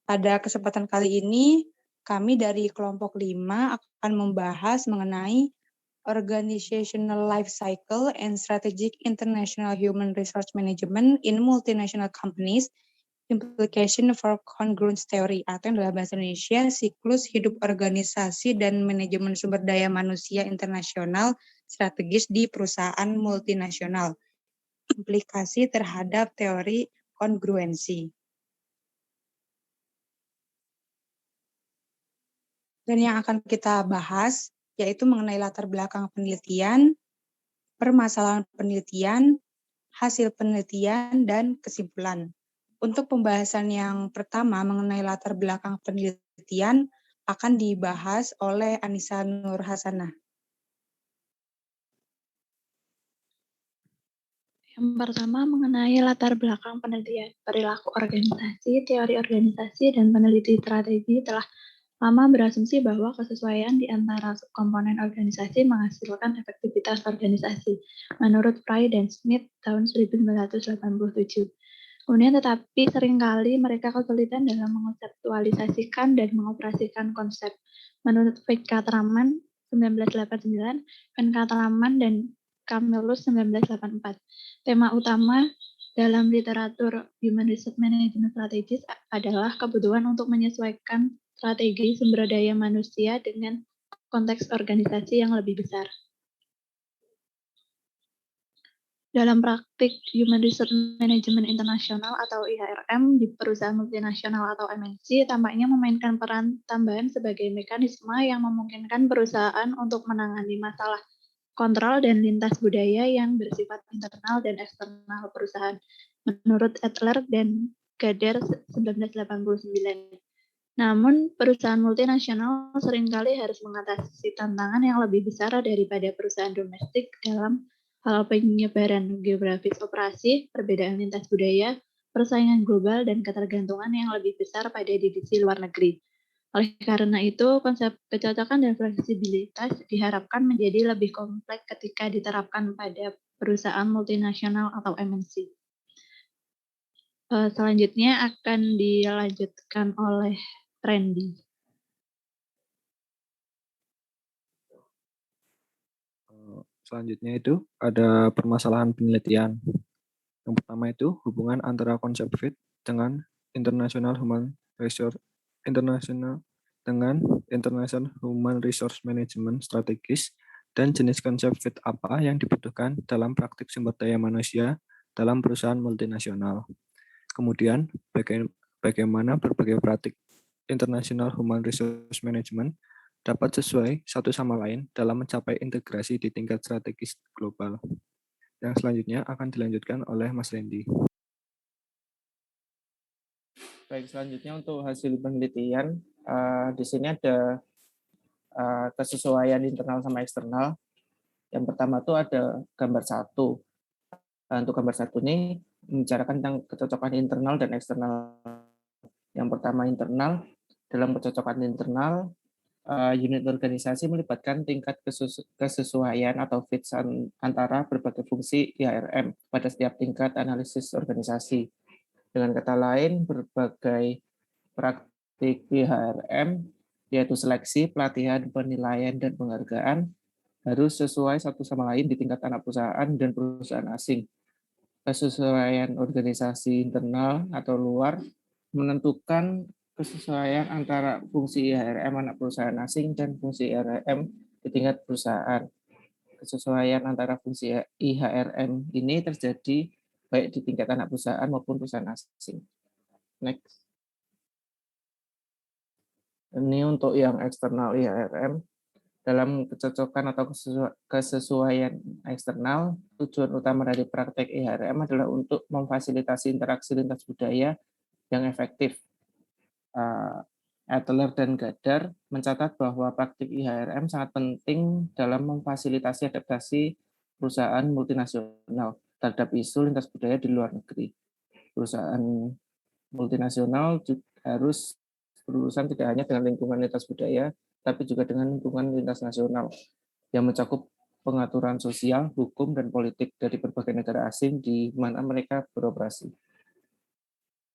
Pada kesempatan kali ini, kami dari kelompok 5 akan membahas mengenai organizational life cycle and strategic international human resource management in multinational companies, implication for congruence theory, atau yang dalam bahasa Indonesia, siklus hidup organisasi dan manajemen sumber daya manusia internasional strategis di perusahaan multinasional, implikasi terhadap teori kongruensi. Dan yang akan kita bahas yaitu mengenai latar belakang penelitian, permasalahan penelitian, hasil penelitian, dan kesimpulan. Untuk pembahasan yang pertama mengenai latar belakang penelitian akan dibahas oleh Anissa Nur Hasanah. Yang pertama mengenai latar belakang penelitian, perilaku organisasi, teori organisasi, dan peneliti strategi telah lama berasumsi bahwa kesesuaian di antara subkomponen organisasi menghasilkan efektivitas organisasi, menurut Fry dan Smith tahun 1987. Kemudian tetapi seringkali mereka kesulitan dalam mengkonseptualisasikan dan mengoperasikan konsep. Menurut Vic Katraman 1989, Van Katraman dan Camellus 1984. Tema utama dalam literatur Human Resource Management Strategies adalah kebutuhan untuk menyesuaikan strategi sumber daya manusia dengan konteks organisasi yang lebih besar. Dalam praktik Human Resource Management Internasional atau IHRM di perusahaan multinasional atau MNC tampaknya memainkan peran tambahan sebagai mekanisme yang memungkinkan perusahaan untuk menangani masalah kontrol dan lintas budaya yang bersifat internal dan eksternal perusahaan, menurut Adler dan Gader 1989. Namun, perusahaan multinasional seringkali harus mengatasi tantangan yang lebih besar daripada perusahaan domestik dalam hal penyebaran geografis operasi, perbedaan lintas budaya, persaingan global, dan ketergantungan yang lebih besar pada divisi luar negeri. Oleh karena itu, konsep kecocokan dan fleksibilitas diharapkan menjadi lebih kompleks ketika diterapkan pada perusahaan multinasional atau MNC. Selanjutnya akan dilanjutkan oleh Randy. Selanjutnya itu ada permasalahan penelitian. Yang pertama itu hubungan antara konsep FIT dengan International Human Resource Management Strategies dan jenis konsep FIT apa yang dibutuhkan dalam praktik sumber daya manusia dalam perusahaan multinasional. Kemudian bagaimana berbagai praktik International Human Resource Management dapat sesuai satu sama lain dalam mencapai integrasi di tingkat strategis global. Yang selanjutnya akan dilanjutkan oleh Mas Randy. Baik, selanjutnya untuk hasil penelitian, di sini ada kesesuaian internal sama eksternal. Yang pertama itu ada gambar 1. Untuk gambar 1 ini membicarakan tentang kecocokan internal dan eksternal. Yang pertama internal, dalam kecocokan internal, unit organisasi melibatkan tingkat kesesuaian atau fit antara berbagai fungsi IHRM pada setiap tingkat analisis organisasi. Dengan kata lain, berbagai praktik IHRM, yaitu seleksi, pelatihan, penilaian, dan penghargaan, harus sesuai satu sama lain di tingkat anak perusahaan dan perusahaan asing. Kesesuaian organisasi internal atau luar menentukan kesesuaian antara fungsi IHRM anak perusahaan asing dan fungsi IHRM di tingkat perusahaan. Kesesuaian antara fungsi IHRM ini terjadi baik di tingkat anak perusahaan maupun perusahaan asing. Next. Ini untuk yang eksternal IHRM. Dalam kecocokan atau kesesuaian eksternal, tujuan utama dari praktek IHRM adalah untuk memfasilitasi interaksi lintas budaya yang efektif. Adler dan Gader mencatat bahwa praktik IHRM sangat penting dalam memfasilitasi adaptasi perusahaan multinasional terhadap isu lintas budaya di luar negeri. Perusahaan multinasional harus berurusan tidak hanya dengan lingkungan lintas budaya, tapi juga dengan lingkungan lintas nasional yang mencakup pengaturan sosial, hukum, dan politik dari berbagai negara asing di mana mereka beroperasi.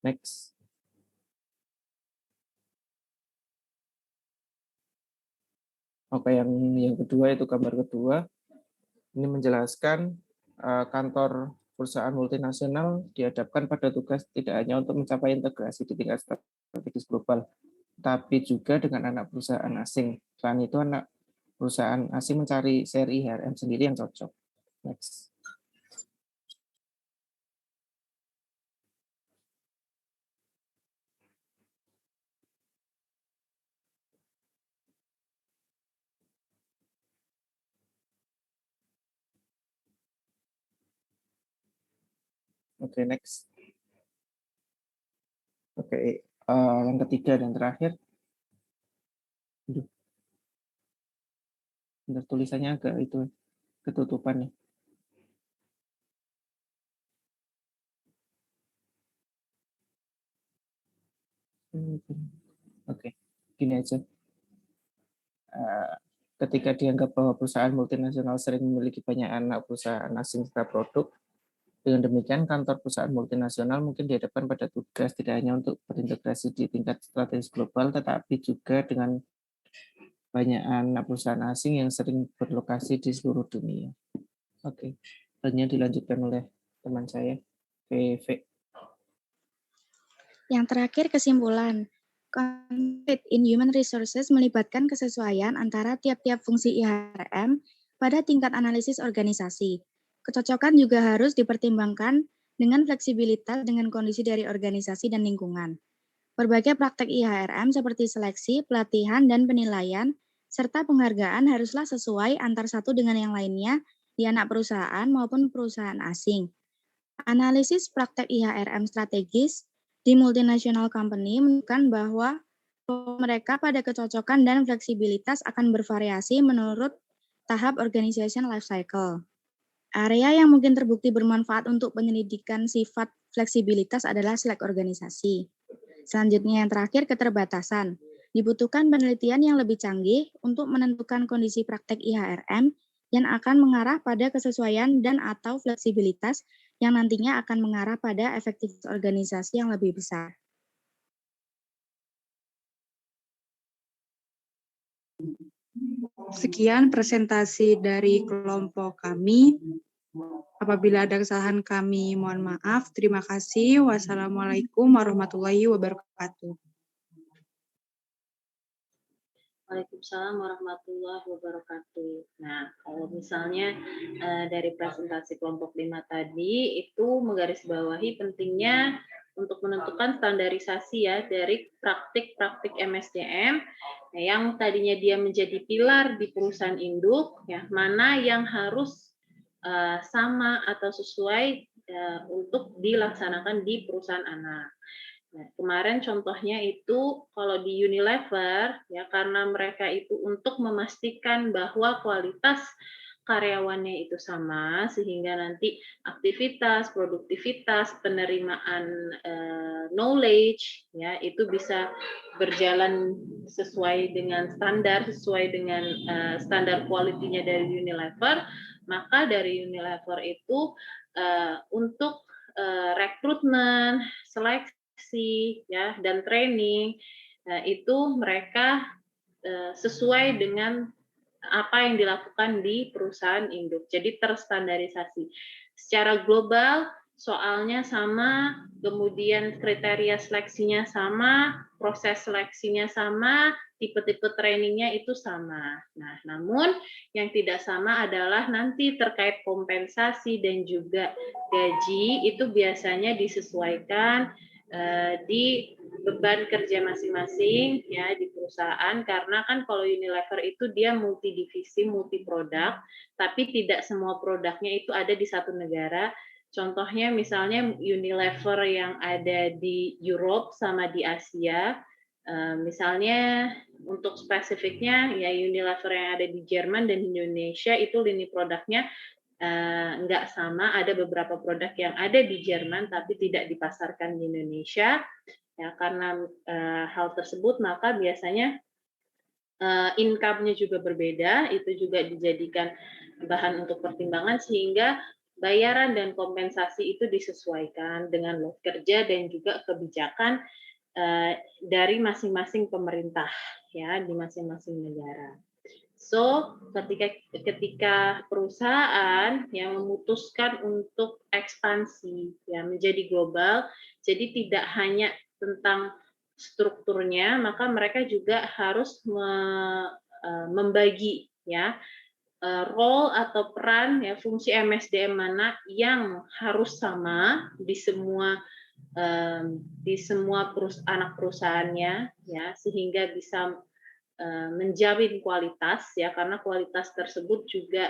Next. Oke, yang kedua itu gambar kedua. Ini menjelaskan kantor perusahaan multinasional dihadapkan pada tugas tidak hanya untuk mencapai integrasi di tingkat strategis global, tapi juga dengan anak perusahaan asing. Selain itu, anak perusahaan asing mencari seri HRM sendiri yang cocok. Next. Oke, next. Oke, yang ketiga dan terakhir. Aduh. Bentar, tulisannya agak itu ketutupan nih. Oke, gini aja. Ketika dianggap bahwa perusahaan multinasional sering memiliki banyak anak perusahaan asing serta produk, dengan demikian kantor perusahaan multinasional mungkin dihadapkan pada tugas tidak hanya untuk berintegrasi di tingkat strategis global, tetapi juga dengan banyak anak perusahaan asing yang sering berlokasi di seluruh dunia. Oke, selanjutnya dilanjutkan oleh teman saya, PV. Yang terakhir, kesimpulan. Conflict in human resources melibatkan kesesuaian antara tiap-tiap fungsi IHRM pada tingkat analisis organisasi. Kecocokan juga harus dipertimbangkan dengan fleksibilitas dengan kondisi dari organisasi dan lingkungan. Berbagai praktek IHRM seperti seleksi, pelatihan, dan penilaian, serta penghargaan haruslah sesuai antar satu dengan yang lainnya di anak perusahaan maupun perusahaan asing. Analisis praktek IHRM strategis di multinational company menunjukkan bahwa mereka pada kecocokan dan fleksibilitas akan bervariasi menurut tahap organization life cycle. Area yang mungkin terbukti bermanfaat untuk penyelidikan sifat fleksibilitas adalah selek organisasi. Selanjutnya yang terakhir, keterbatasan. Dibutuhkan penelitian yang lebih canggih untuk menentukan kondisi praktek IHRM yang akan mengarah pada kesesuaian dan atau fleksibilitas yang nantinya akan mengarah pada efektivitas organisasi yang lebih besar. Sekian presentasi dari kelompok kami. Apabila ada kesalahan kami mohon maaf. Terima kasih. Wassalamualaikum warahmatullahi wabarakatuh. Waalaikumsalam warahmatullahi wabarakatuh. Nah, kalau misalnya dari presentasi kelompok 5 tadi itu menggarisbawahi pentingnya untuk menentukan standarisasi ya dari praktik-praktik MSDM yang tadinya dia menjadi pilar di perusahaan induk, ya mana yang harus sama atau sesuai untuk dilaksanakan di perusahaan anak. Nah, kemarin contohnya itu kalau di Unilever ya karena mereka itu untuk memastikan bahwa kualitas karyawannya itu sama sehingga nanti aktivitas, produktivitas, penerimaan knowledge ya itu bisa berjalan sesuai dengan standar, sesuai dengan standar quality-nya dari Unilever, maka dari Unilever itu untuk rekrutmen, seleksi ya dan training itu mereka sesuai dengan apa yang dilakukan di perusahaan induk. Jadi terstandarisasi. Secara global soalnya sama, kemudian kriteria seleksinya sama, proses seleksinya sama, tipe-tipe trainingnya itu sama. Nah, namun yang tidak sama adalah nanti terkait kompensasi dan juga gaji itu biasanya disesuaikan di beban kerja masing-masing ya di perusahaan karena kan kalau Unilever itu dia multi divisi, multi produk, tapi tidak semua produknya itu ada di satu negara. Contohnya misalnya Unilever yang ada di Europe sama di Asia. Misalnya untuk spesifiknya ya Unilever yang ada di Jerman dan Indonesia itu lini produknya nggak sama, ada beberapa produk yang ada di Jerman tapi tidak dipasarkan di Indonesia. Ya, karena hal tersebut maka biasanya income-nya juga berbeda, itu juga dijadikan bahan untuk pertimbangan sehingga bayaran dan kompensasi itu disesuaikan dengan load kerja dan juga kebijakan dari masing-masing pemerintah ya di masing-masing negara. So, ketika perusahaan yang memutuskan untuk ekspansi ya menjadi global, jadi tidak hanya tentang strukturnya, maka mereka juga harus membagi ya role atau peran ya fungsi MSDM mana yang harus sama di semua anak perusahaannya ya sehingga bisa menjamin kualitas ya karena kualitas tersebut juga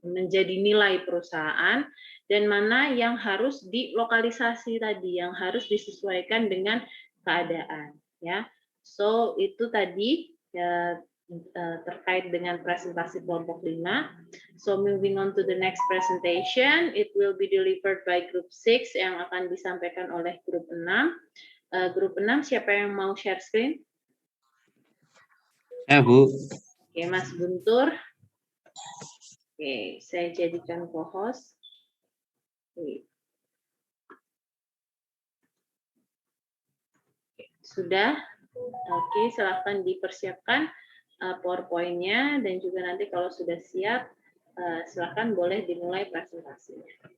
menjadi nilai perusahaan dan mana yang harus dilokalisasi tadi yang harus disesuaikan dengan keadaan ya. So itu tadi ya, terkait dengan presentasi kelompok 5. So moving on to the next presentation, it will be delivered by group 6 yang akan disampaikan oleh grup 6. Grup 6 siapa yang mau share screen? Ya, Bu. Oke, Mas Guntur. Oke, saya jadikan co-host. Sudah? Oke, silahkan dipersiapkan PowerPoint-nya dan juga nanti kalau sudah siap, silahkan boleh dimulai presentasinya.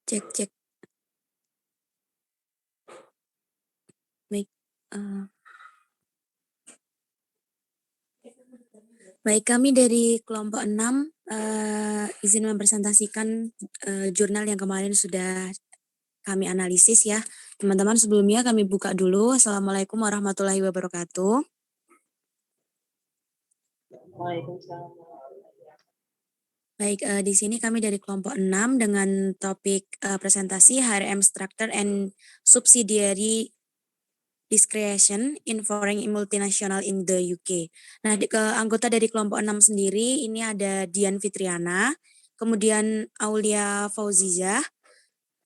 Cek. Baik. Baik, kami dari kelompok 6 izin mempresentasikan jurnal yang kemarin sudah kami analisis ya. Teman-teman sebelumnya kami buka dulu. Assalamualaikum warahmatullahi wabarakatuh. Waalaikumsalam. Baik, di sini kami dari kelompok 6 dengan topik presentasi HRM Structure and Subsidiary Discretion in Foreign Multinational in the UK. Nah, anggota dari kelompok 6 sendiri ini ada Dian Fitriana, kemudian Aulia Fauzizah,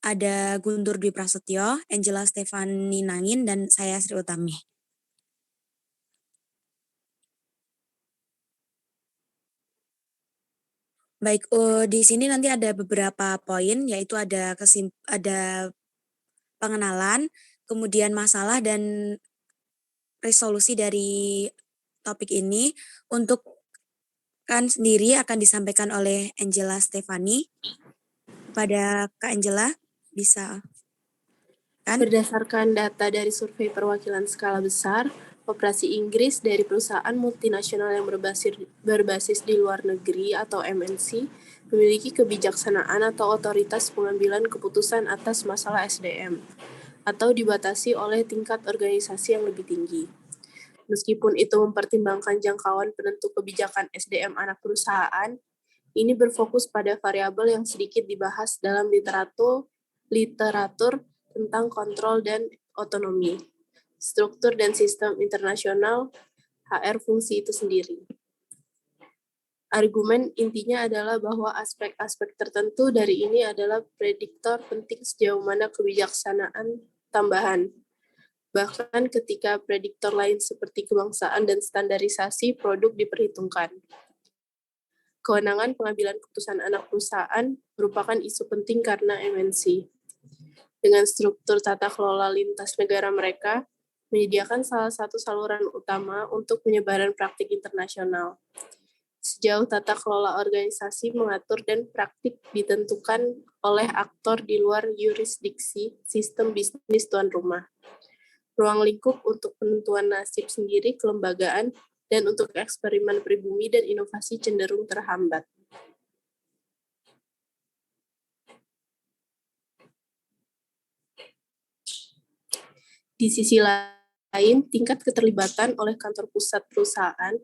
ada Guntur Dwi Prasetyo, Angela Stefani Nangin, dan saya Sri Utami. Baik, di sini nanti ada beberapa poin, yaitu ada pengenalan, kemudian masalah dan resolusi dari topik ini. Untuk kan sendiri akan disampaikan oleh Angela Stefani. Kepada Kak Angela, bisa kan? Berdasarkan data dari survei perwakilan skala besar, operasi Inggris dari perusahaan multinasional yang berbasis di luar negeri atau MNC memiliki kebijaksanaan atau otoritas pengambilan keputusan atas masalah SDM atau dibatasi oleh tingkat organisasi yang lebih tinggi. Meskipun itu mempertimbangkan jangkauan penentu kebijakan SDM anak perusahaan, ini berfokus pada variabel yang sedikit dibahas dalam literatur tentang kontrol dan otonomi, struktur dan sistem internasional, HR fungsi itu sendiri. Argumen intinya adalah bahwa aspek-aspek tertentu dari ini adalah prediktor penting sejauh mana kebijaksanaan tambahan. Bahkan ketika prediktor lain seperti kebangsaan dan standarisasi produk diperhitungkan. Kewenangan pengambilan keputusan anak perusahaan merupakan isu penting karena MNC. Dengan struktur tata kelola lintas negara mereka, menyediakan salah satu saluran utama untuk penyebaran praktik internasional. Sejauh tata kelola organisasi mengatur dan praktik ditentukan oleh aktor di luar yurisdiksi sistem bisnis tuan rumah. Ruang lingkup untuk penentuan nasib sendiri kelembagaan dan untuk eksperimen pribumi dan inovasi cenderung terhambat. Di sisi lain, tingkat keterlibatan oleh kantor pusat perusahaan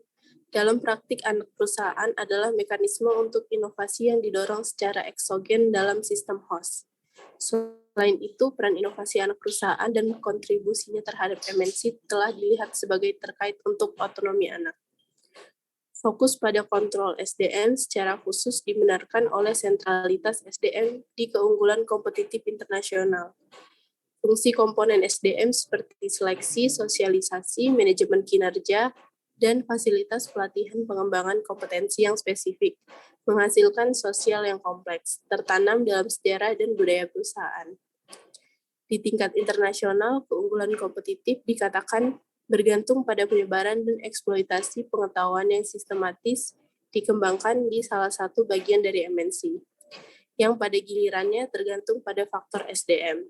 dalam praktik anak perusahaan adalah mekanisme untuk inovasi yang didorong secara eksogen dalam sistem host. Selain itu, peran inovasi anak perusahaan dan kontribusinya terhadap MNC telah dilihat sebagai terkait untuk otonomi anak. Fokus pada kontrol SDM secara khusus dibenarkan oleh sentralitas SDM di keunggulan kompetitif internasional. Fungsi komponen SDM seperti seleksi, sosialisasi, manajemen kinerja, dan fasilitas pelatihan pengembangan kompetensi yang spesifik, menghasilkan sosial yang kompleks, tertanam dalam sejarah dan budaya perusahaan. Di tingkat internasional, keunggulan kompetitif dikatakan bergantung pada penyebaran dan eksploitasi pengetahuan yang sistematis dikembangkan di salah satu bagian dari MNC, yang pada gilirannya tergantung pada faktor SDM.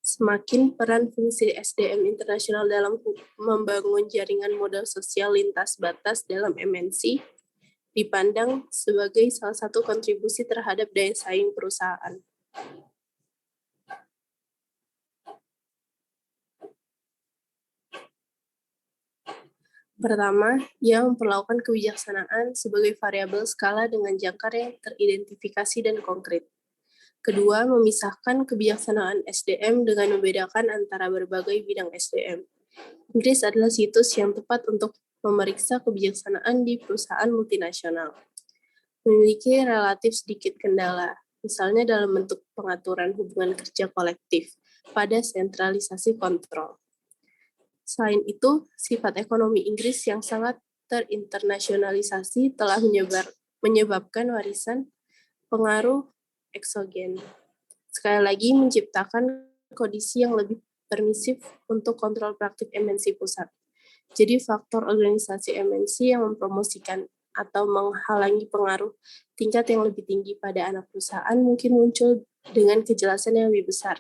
Semakin peran fungsi SDM internasional dalam membangun jaringan modal sosial lintas batas dalam MNC dipandang sebagai salah satu kontribusi terhadap daya saing perusahaan. Pertama, ia memperlakukan kebijaksanaan sebagai variabel skala dengan jangkar yang teridentifikasi dan konkret. Kedua, memisahkan kebijaksanaan SDM dengan membedakan antara berbagai bidang SDM. Inggris adalah situs yang tepat untuk memeriksa kebijaksanaan di perusahaan multinasional. Memiliki relatif sedikit kendala, misalnya dalam bentuk pengaturan hubungan kerja kolektif pada sentralisasi kontrol. Selain itu, sifat ekonomi Inggris yang sangat terinternasionalisasi telah menyebabkan warisan pengaruh eksogen. Sekali lagi menciptakan kondisi yang lebih permisif untuk kontrol praktik MNC pusat. Jadi faktor organisasi MNC yang mempromosikan atau menghalangi pengaruh tingkat yang lebih tinggi pada anak perusahaan mungkin muncul dengan kejelasan yang lebih besar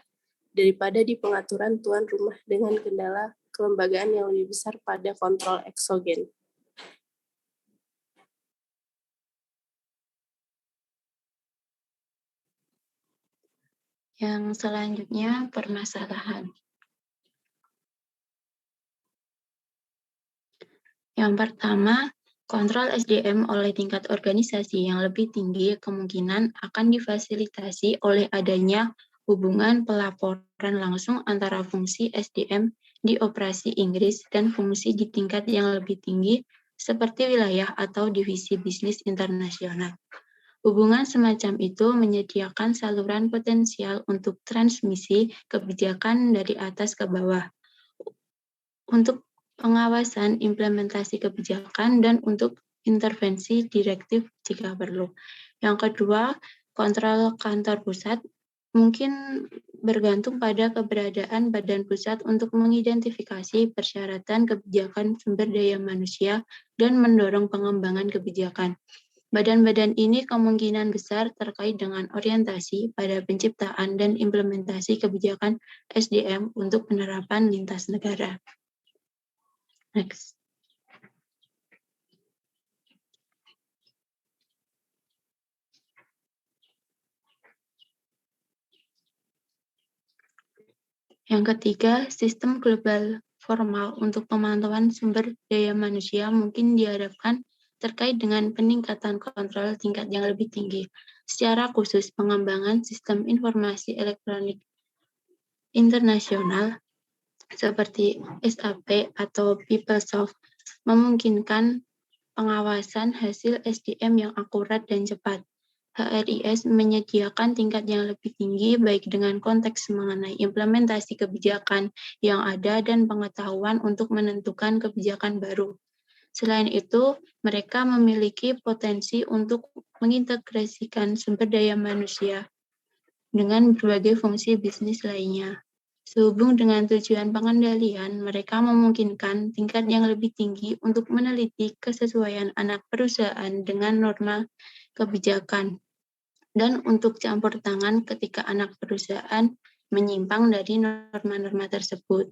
daripada di pengaturan tuan rumah dengan kendala kelembagaan yang lebih besar pada kontrol eksogen. Yang selanjutnya, permasalahan. Yang pertama, kontrol SDM oleh tingkat organisasi yang lebih tinggi kemungkinan akan difasilitasi oleh adanya hubungan pelaporan langsung antara fungsi SDM di operasi Inggris dan fungsi di tingkat yang lebih tinggi seperti wilayah atau divisi bisnis internasional. Hubungan semacam itu menyediakan saluran potensial untuk transmisi kebijakan dari atas ke bawah, untuk pengawasan implementasi kebijakan, dan untuk intervensi direktif jika perlu. Yang kedua, kontrol kantor pusat mungkin bergantung pada keberadaan badan pusat untuk mengidentifikasi persyaratan kebijakan sumber daya manusia dan mendorong pengembangan kebijakan. Badan-badan ini kemungkinan besar terkait dengan orientasi pada penciptaan dan implementasi kebijakan SDM untuk penerapan lintas negara. Next. Yang ketiga, sistem global formal untuk pemantauan sumber daya manusia mungkin diharapkan terkait dengan peningkatan kontrol tingkat yang lebih tinggi. Secara khusus, pengembangan sistem informasi elektronik internasional seperti SAP atau PeopleSoft memungkinkan pengawasan hasil SDM yang akurat dan cepat. HRIS menyediakan tingkat yang lebih tinggi baik dengan konteks mengenai implementasi kebijakan yang ada dan pengetahuan untuk menentukan kebijakan baru. Selain itu, mereka memiliki potensi untuk mengintegrasikan sumber daya manusia dengan berbagai fungsi bisnis lainnya. Sehubung dengan tujuan pengendalian, mereka memungkinkan tingkat yang lebih tinggi untuk meneliti kesesuaian anak perusahaan dengan norma kebijakan, dan untuk campur tangan ketika anak perusahaan menyimpang dari norma-norma tersebut.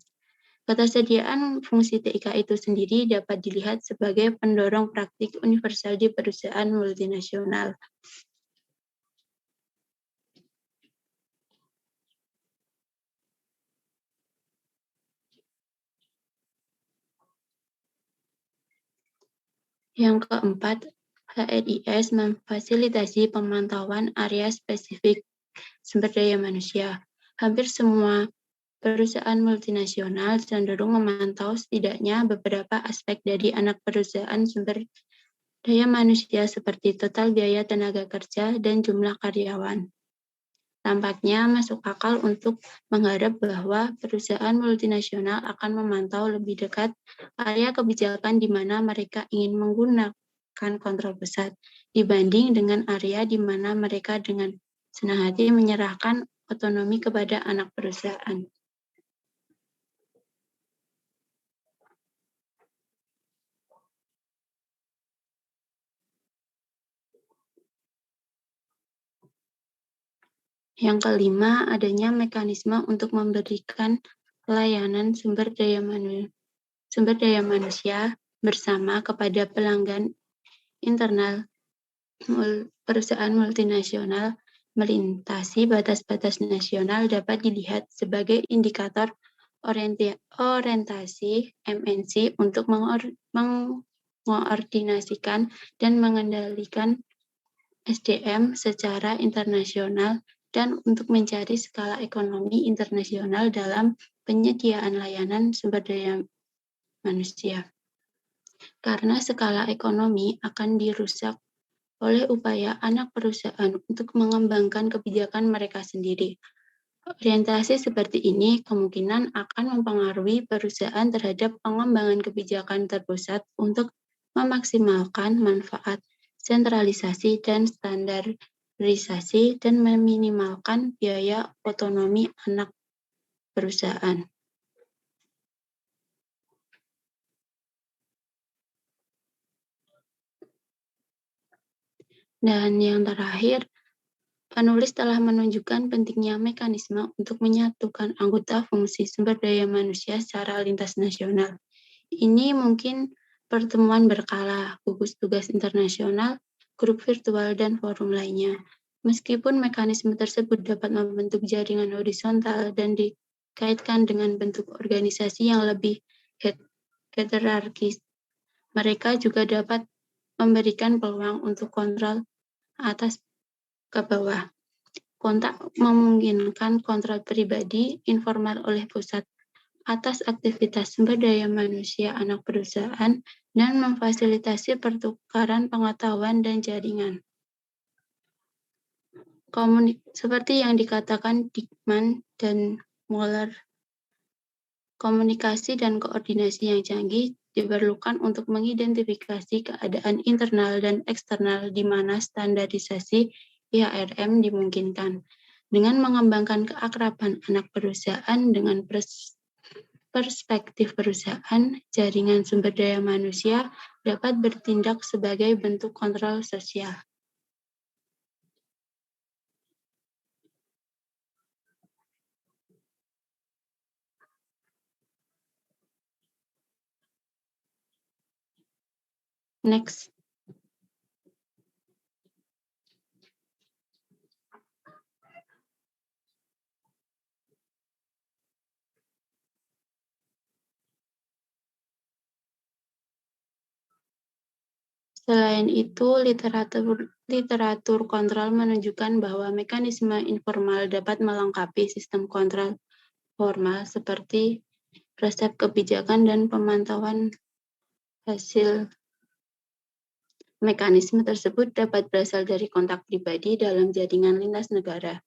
Ketersediaan fungsi TIK itu sendiri dapat dilihat sebagai pendorong praktik universal di perusahaan multinasional. Yang keempat, HRIS memfasilitasi pemantauan area spesifik sumber daya manusia. Hampir semua perusahaan multinasional cenderung memantau setidaknya beberapa aspek dari anak perusahaan sumber daya manusia seperti total biaya tenaga kerja dan jumlah karyawan. Tampaknya masuk akal untuk mengharap bahwa perusahaan multinasional akan memantau lebih dekat area kebijakan di mana mereka ingin menggunakan kontrol pusat dibanding dengan area di mana mereka dengan senang hati menyerahkan otonomi kepada anak perusahaan. Yang kelima, adanya mekanisme untuk memberikan pelayanan sumber daya manusia bersama kepada pelanggan internal perusahaan multinasional melintasi batas-batas nasional dapat dilihat sebagai indikator orientasi MNC untuk mengkoordinasikan dan mengendalikan SDM secara internasional dan untuk mencari skala ekonomi internasional dalam penyediaan layanan sumber daya manusia. Karena skala ekonomi akan dirusak oleh upaya anak perusahaan untuk mengembangkan kebijakan mereka sendiri. Orientasi seperti ini kemungkinan akan mempengaruhi perusahaan terhadap pengembangan kebijakan terpusat untuk memaksimalkan manfaat sentralisasi dan standarisasi dan meminimalkan biaya otonomi anak perusahaan. Dan yang terakhir, penulis telah menunjukkan pentingnya mekanisme untuk menyatukan anggota fungsi sumber daya manusia secara lintas nasional. Ini mungkin pertemuan berkala, gugus tugas internasional, grup virtual, dan forum lainnya. Meskipun mekanisme tersebut dapat membentuk jaringan horizontal dan dikaitkan dengan bentuk organisasi yang lebih hierarkis, mereka juga dapat memberikan peluang untuk kontrol atas ke bawah. Kontak memungkinkan kontrol pribadi informal oleh pusat atas aktivitas sumber daya manusia anak perusahaan dan memfasilitasi pertukaran pengetahuan dan jaringan. Seperti yang dikatakan Dickman dan Moeller, komunikasi dan koordinasi yang canggih diperlukan untuk mengidentifikasi keadaan internal dan eksternal di mana standarisasi IHRM dimungkinkan. Dengan mengembangkan keakraban anak perusahaan dengan perspektif perusahaan, jaringan sumber daya manusia dapat bertindak sebagai bentuk kontrol sosial. Next. Selain itu, literatur kontrol menunjukkan bahwa mekanisme informal dapat melengkapi sistem kontrol formal seperti resep kebijakan dan pemantauan hasil. Mekanisme tersebut dapat berasal dari kontak pribadi dalam jaringan lintas negara.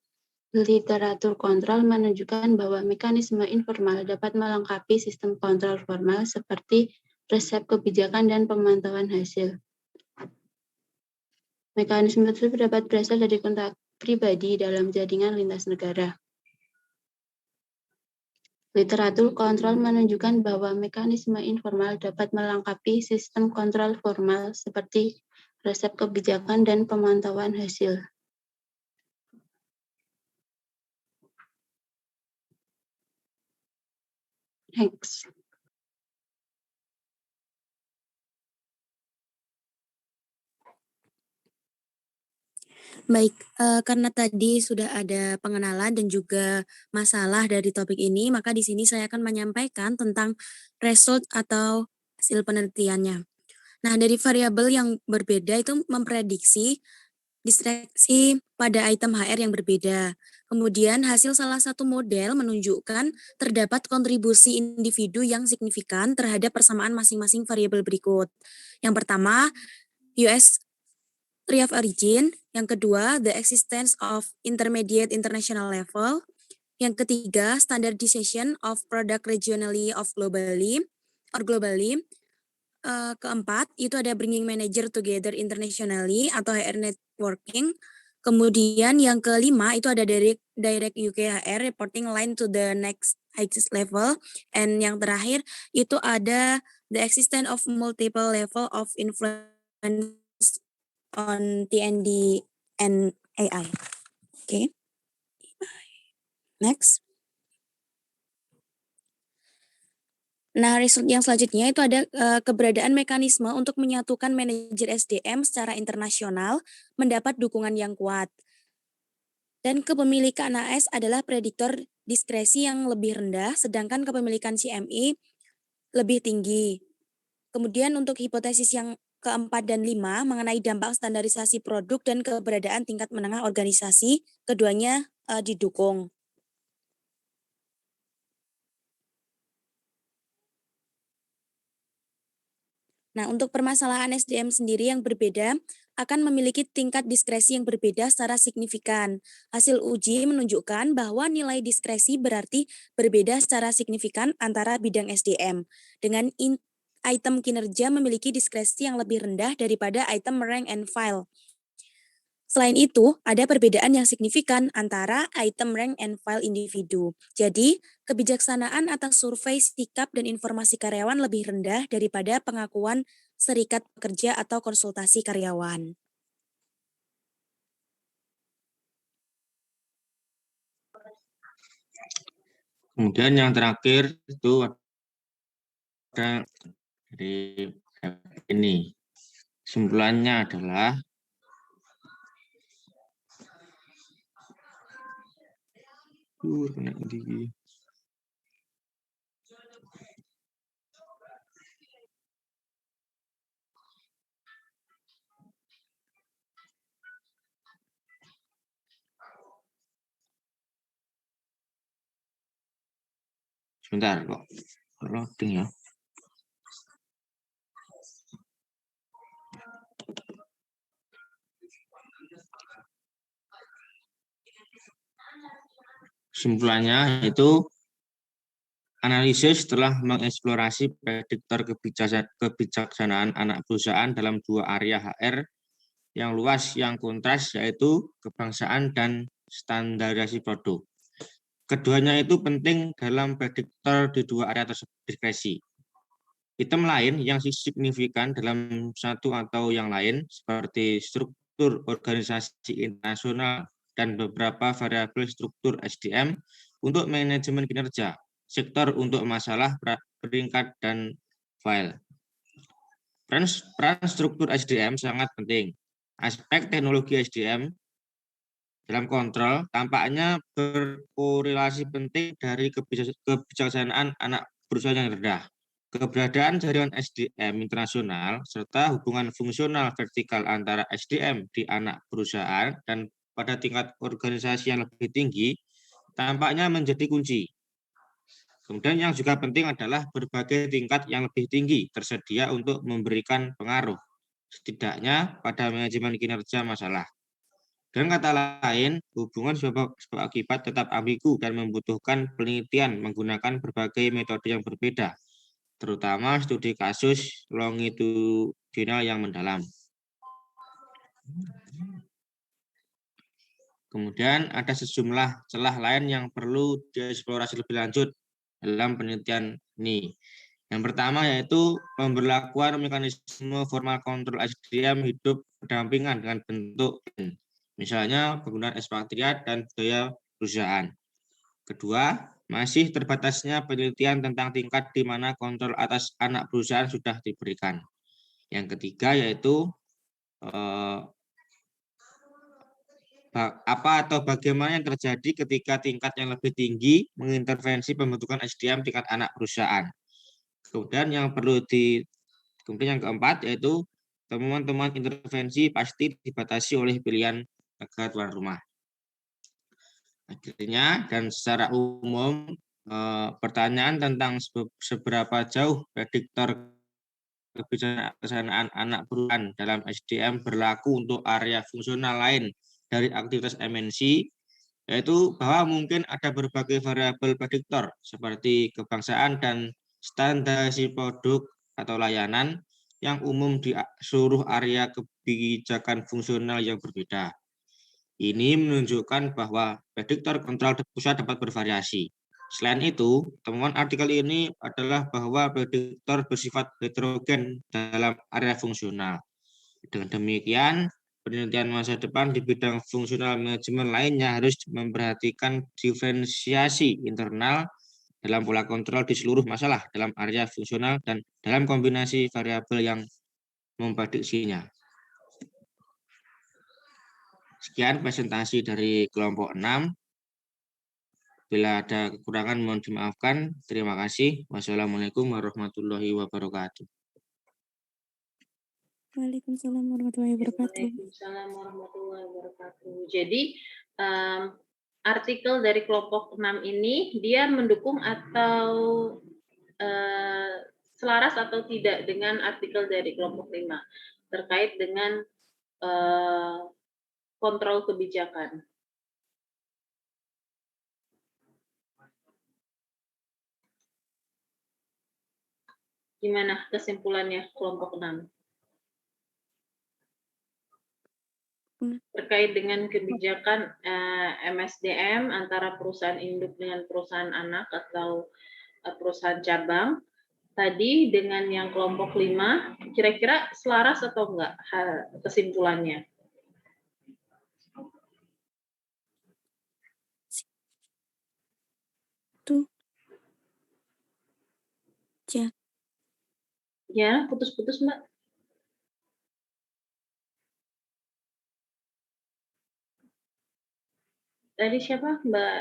Literatur kontrol menunjukkan bahwa mekanisme informal dapat melengkapi sistem kontrol formal seperti resep kebijakan dan pemantauan hasil. Mekanisme tersebut dapat berasal dari kontak pribadi dalam jaringan lintas negara. Literatur kontrol menunjukkan bahwa mekanisme informal dapat melengkapi sistem kontrol formal seperti resep kebijakan dan pemantauan hasil. Next. Baik, karena tadi sudah ada pengenalan dan juga masalah dari topik ini, maka di sini saya akan menyampaikan tentang result atau hasil penelitiannya. Nah, dari variabel yang berbeda itu memprediksi distraksi pada pada item HR yang berbeda. Kemudian hasil salah satu model menunjukkan terdapat kontribusi individu yang signifikan terhadap persamaan masing-masing variabel berikut. Yang pertama, US Country of Origin. Yang kedua, the existence of intermediate international level. Yang ketiga, standardization of product regionally of globally. Keempat, itu ada bringing manager together internationally atau HR networking. Kemudian yang kelima, itu ada direct UKHR, reporting line to the next highest level. And yang terakhir, itu ada the existence of multiple level of influence on TND and AI. Oke. Next. Nah, result yang selanjutnya itu ada keberadaan mekanisme untuk menyatukan manajer SDM secara internasional mendapat dukungan yang kuat. Dan kepemilikan AS adalah prediktor diskresi yang lebih rendah, sedangkan kepemilikan CMI lebih tinggi. Kemudian untuk hipotesis yang keempat dan 5 mengenai dampak standarisasi produk dan keberadaan tingkat menengah organisasi, keduanya didukung. Nah, untuk permasalahan SDM sendiri yang berbeda akan memiliki tingkat diskresi yang berbeda secara signifikan. Hasil uji menunjukkan bahwa nilai diskresi berarti berbeda secara signifikan antara bidang SDM, dengan item kinerja memiliki diskresi yang lebih rendah daripada item rank and file. Selain itu, ada perbedaan yang signifikan antara item rank and file individu. Jadi, kebijaksanaan atas survei sikap dan informasi karyawan lebih rendah daripada pengakuan serikat pekerja atau konsultasi karyawan. Kemudian yang terakhir itu ada dari ini. Kesimpulannya adalah sebentar kok loading ya. Kesimpulannya itu analisis telah mengeksplorasi prediktor kebijaksanaan anak perusahaan dalam dua area HR yang luas yang kontras, yaitu kebangsaan dan standarisasi produk. Keduanya itu penting dalam prediktor di dua area tersebut diskresi. Item lain yang signifikan dalam satu atau yang lain seperti struktur organisasi internasional dan beberapa variabel struktur SDM untuk manajemen kinerja, sektor untuk masalah peringkat dan file. Peran struktur SDM sangat penting. Aspek teknologi SDM dalam kontrol tampaknya berkorelasi penting dari kebijaksanaan anak perusahaan yang rendah. Keberadaan jaringan SDM internasional serta hubungan fungsional vertikal antara SDM di anak perusahaan dan pada tingkat organisasi yang lebih tinggi tampaknya menjadi kunci. Kemudian yang juga penting adalah berbagai tingkat yang lebih tinggi tersedia untuk memberikan pengaruh, setidaknya pada manajemen kinerja masalah. Dengan kata lain, hubungan sebab akibat tetap ambigu dan membutuhkan penelitian menggunakan berbagai metode yang berbeda, terutama studi kasus longitudinal yang mendalam. Kemudian ada sejumlah celah lain yang perlu dieksplorasi lebih lanjut dalam penelitian ini. Yang pertama yaitu pemberlakuan mekanisme formal kontrol SDM hidup berdampingan dengan bentuk, misalnya penggunaan ekspatriat dan budaya perusahaan. Kedua, masih terbatasnya penelitian tentang tingkat di mana kontrol atas anak perusahaan sudah diberikan. Yang ketiga yaitu apa atau bagaimana yang terjadi ketika tingkat yang lebih tinggi mengintervensi pembentukan SDM tingkat anak perusahaan. Kemudian yang kemudian yang keempat yaitu temuan-temuan intervensi pasti dibatasi oleh pilihan negara tuan rumah. Akhirnya dan secara umum pertanyaan tentang seberapa jauh prediktor kebijaksanaan anak perusahaan dalam SDM berlaku untuk area fungsional lain dari aktivitas MNC, yaitu bahwa mungkin ada berbagai variabel prediktor seperti kebangsaan dan standarisasi produk atau layanan yang umum di seluruh area kebijakan fungsional yang berbeda. Ini menunjukkan bahwa prediktor kontrol pusat dapat bervariasi. Selain itu, temuan artikel ini adalah bahwa prediktor bersifat heterogen dalam area fungsional. Dengan demikian, penelitian masa depan di bidang fungsional manajemen lainnya harus memperhatikan diferensiasi internal dalam pola kontrol di seluruh masalah dalam area fungsional dan dalam kombinasi variabel yang memprediksinya. Sekian presentasi dari kelompok 6. Bila ada kekurangan mohon dimaafkan. Terima kasih. Wassalamualaikum warahmatullahi wabarakatuh. Waalaikumsalam warahmatullahi wabarakatuh. Waalaikumsalam warahmatullahi wabarakatuh. Jadi artikel dari kelompok 6 ini dia mendukung atau selaras atau tidak dengan artikel dari kelompok 5 terkait dengan kontrol kebijakan. Gimana kesimpulannya kelompok 6? Terkait dengan kebijakan MSDM antara perusahaan induk dengan perusahaan anak atau perusahaan cabang, tadi dengan yang kelompok 5, kira-kira selaras atau enggak kesimpulannya? Tuh. Ya, putus-putus, Mbak. Tadi siapa? Mbak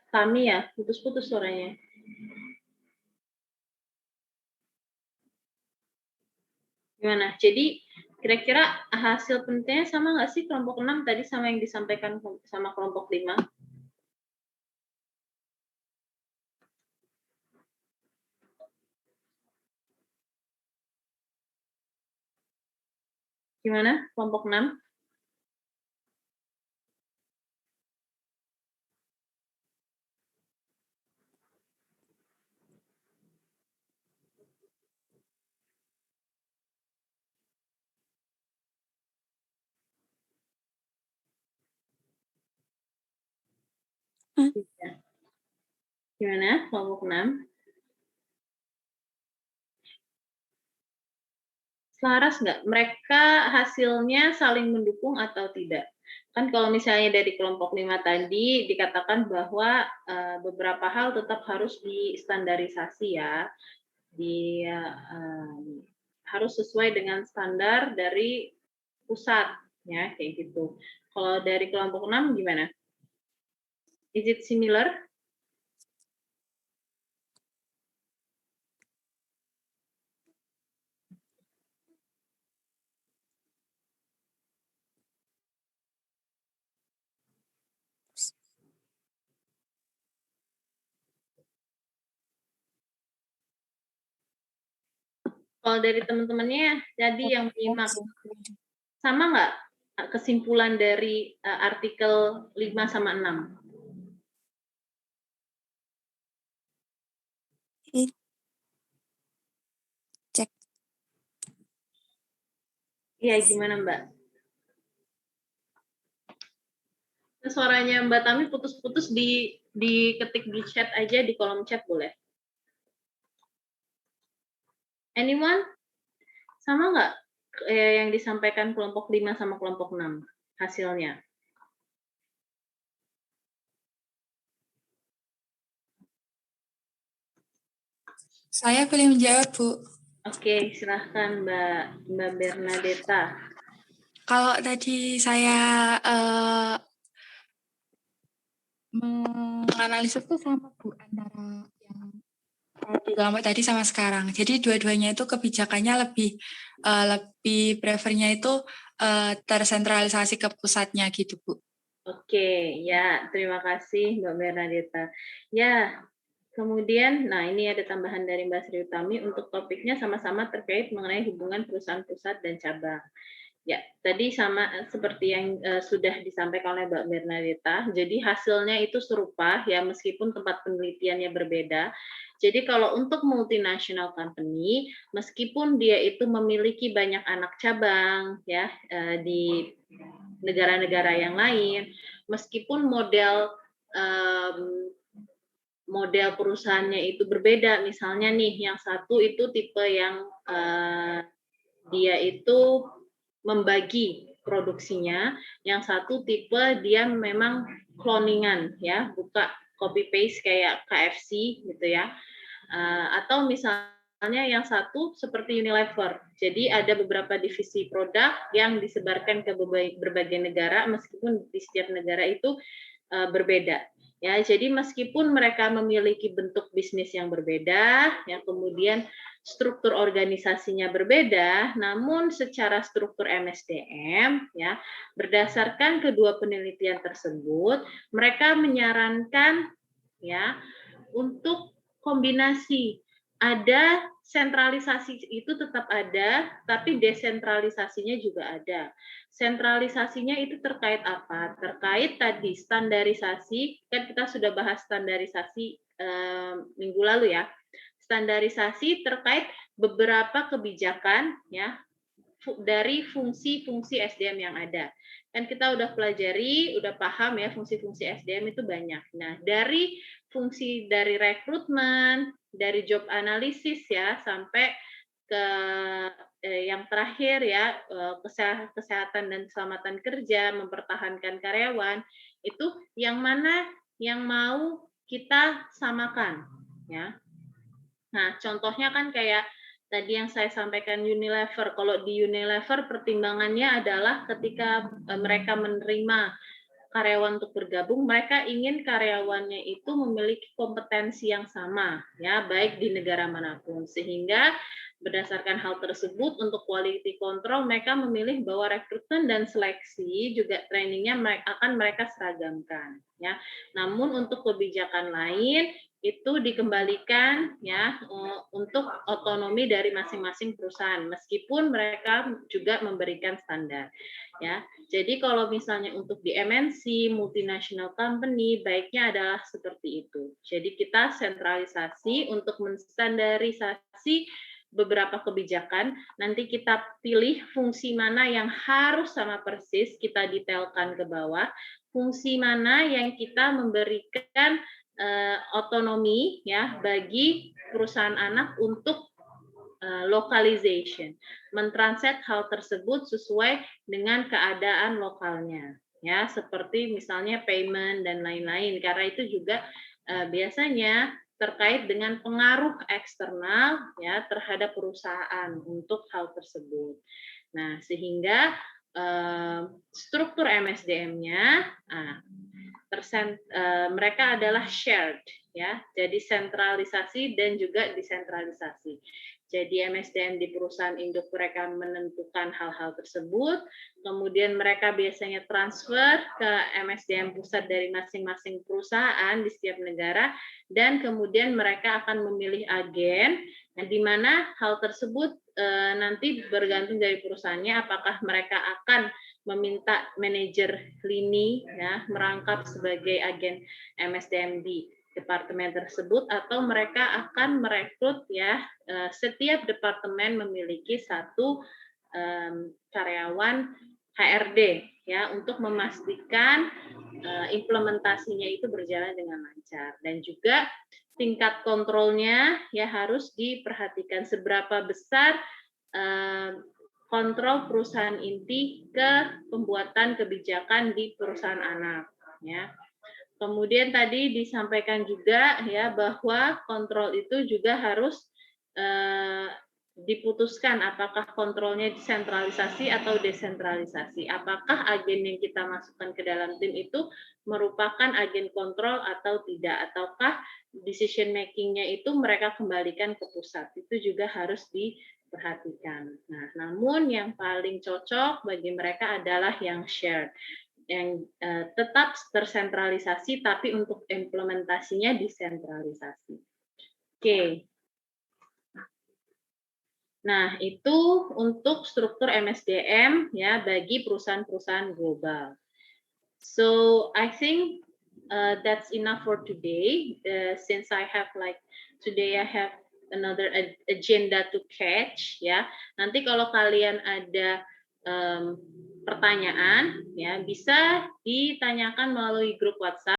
Tami ya? Putus-putus suaranya. Gimana? Jadi kira-kira hasil penelitiannya sama nggak sih kelompok 6 tadi sama yang disampaikan sama kelompok 5? Gimana kelompok 6? Gimana kelompok 6? Selaras nggak? Mereka hasilnya saling mendukung atau tidak? Kan kalau misalnya dari kelompok 5 tadi dikatakan bahwa beberapa hal tetap harus distandarisasi ya, harus sesuai dengan standar dari pusat ya kayak gitu. Kalau dari kelompok 6 gimana? Is it similar? Kalau dari teman-temannya jadi yang menyimak, sama nggak kesimpulan dari artikel 5 sama 6? Cek. Iya, gimana Mbak? Suaranya Mbak Tami putus-putus, diketik di chat aja, di kolom chat boleh. Anyone? Sama nggak yang disampaikan kelompok 5 sama kelompok 6 hasilnya? Saya boleh menjawab, Bu. Oke, silahkan Mbak Bernadetta. Kalau tadi saya menganalisis itu sama, Bu, antara yang di kelompok tadi sama sekarang. Jadi dua-duanya itu kebijakannya lebih prefernya itu tersentralisasi ke pusatnya gitu, Bu. Oke, ya, terima kasih Mbak Bernadetta. Ya, kemudian, nah ini ada tambahan dari Mbak Sri Utami untuk topiknya sama-sama terkait mengenai hubungan perusahaan pusat dan cabang. Ya, tadi sama seperti yang sudah disampaikan oleh Mbak Bernadetta, jadi hasilnya itu serupa ya meskipun tempat penelitiannya berbeda. Jadi kalau untuk multinational company, meskipun dia itu memiliki banyak anak cabang ya di negara-negara yang lain, meskipun model perusahaannya itu berbeda, misalnya nih yang satu itu tipe yang dia itu membagi produksinya, yang satu tipe dia memang cloningan ya, buka copy paste kayak KFC gitu ya. Atau misalnya yang satu seperti Unilever. Jadi ada beberapa divisi produk yang disebarkan ke berbagai negara meskipun di setiap negara itu berbeda. Ya, jadi meskipun mereka memiliki bentuk bisnis yang berbeda, yang kemudian struktur organisasinya berbeda, namun secara struktur MSDM, ya, berdasarkan kedua penelitian tersebut, mereka menyarankan, ya, untuk kombinasi. Ada sentralisasi itu tetap ada, tapi desentralisasinya juga ada. Sentralisasinya itu terkait apa? Terkait tadi standarisasi, kan kita sudah bahas standarisasi minggu lalu ya. Standarisasi terkait beberapa kebijakan ya dari fungsi-fungsi SDM yang ada. Kan kita udah pelajari, udah paham ya fungsi-fungsi SDM itu banyak. Nah, dari fungsi dari rekrutmen, dari job analisis ya sampai ke yang terakhir ya kesehatan dan keselamatan kerja, mempertahankan karyawan, itu yang mana yang mau kita samakan ya. Nah, contohnya kan kayak tadi yang saya sampaikan Unilever. Kalau di Unilever pertimbangannya adalah ketika mereka menerima karyawan untuk bergabung, mereka ingin karyawannya itu memiliki kompetensi yang sama, ya, baik di negara manapun. Sehingga berdasarkan hal tersebut, untuk quality control, mereka memilih bahwa rekrutmen dan seleksi juga trainingnya akan mereka seragamkan. Ya. Namun untuk kebijakan lain, itu dikembalikan ya untuk otonomi dari masing-masing perusahaan meskipun mereka juga memberikan standar ya. Jadi kalau misalnya untuk di MNC multinational company baiknya adalah seperti itu. Jadi kita sentralisasi untuk menstandarisasi beberapa kebijakan, nanti kita pilih fungsi mana yang harus sama persis, kita detailkan ke bawah, fungsi mana yang kita memberikan otonomi ya bagi perusahaan anak untuk localization, mentranslate hal tersebut sesuai dengan keadaan lokalnya ya, seperti misalnya payment dan lain-lain, karena itu juga biasanya terkait dengan pengaruh eksternal ya terhadap perusahaan untuk hal tersebut. Nah, sehingga struktur MSDM-nya mereka adalah shared ya, jadi sentralisasi dan juga desentralisasi. Jadi MSDM di perusahaan induk mereka menentukan hal-hal tersebut, kemudian mereka biasanya transfer ke MSDM pusat dari masing-masing perusahaan di setiap negara, dan kemudian mereka akan memilih agen, di mana hal tersebut nanti bergantung dari perusahaannya, apakah mereka akan meminta manajer lini ya merangkap sebagai agen MSDM di departemen tersebut, atau mereka akan merekrut ya setiap departemen memiliki satu karyawan HRD ya untuk memastikan implementasinya itu berjalan dengan lancar, dan juga tingkat kontrolnya ya harus diperhatikan seberapa besar kontrol perusahaan inti ke pembuatan kebijakan di perusahaan anak ya. Kemudian tadi disampaikan juga ya bahwa kontrol itu juga harus diputuskan apakah kontrolnya sentralisasi atau desentralisasi. Apakah agen yang kita masukkan ke dalam tim itu merupakan agen kontrol atau tidak, ataukah decision making-nya itu mereka kembalikan ke pusat. Itu juga harus perhatikan. Nah, namun yang paling cocok bagi mereka adalah yang shared, yang tetap tersentralisasi, tapi untuk implementasinya desentralisasi. Oke. Nah, itu untuk struktur MSDM ya bagi perusahaan-perusahaan global. So I think that's enough for today. Since I have today I have another agenda to catch ya. Nanti kalau kalian ada pertanyaan ya bisa ditanyakan melalui grup WhatsApp.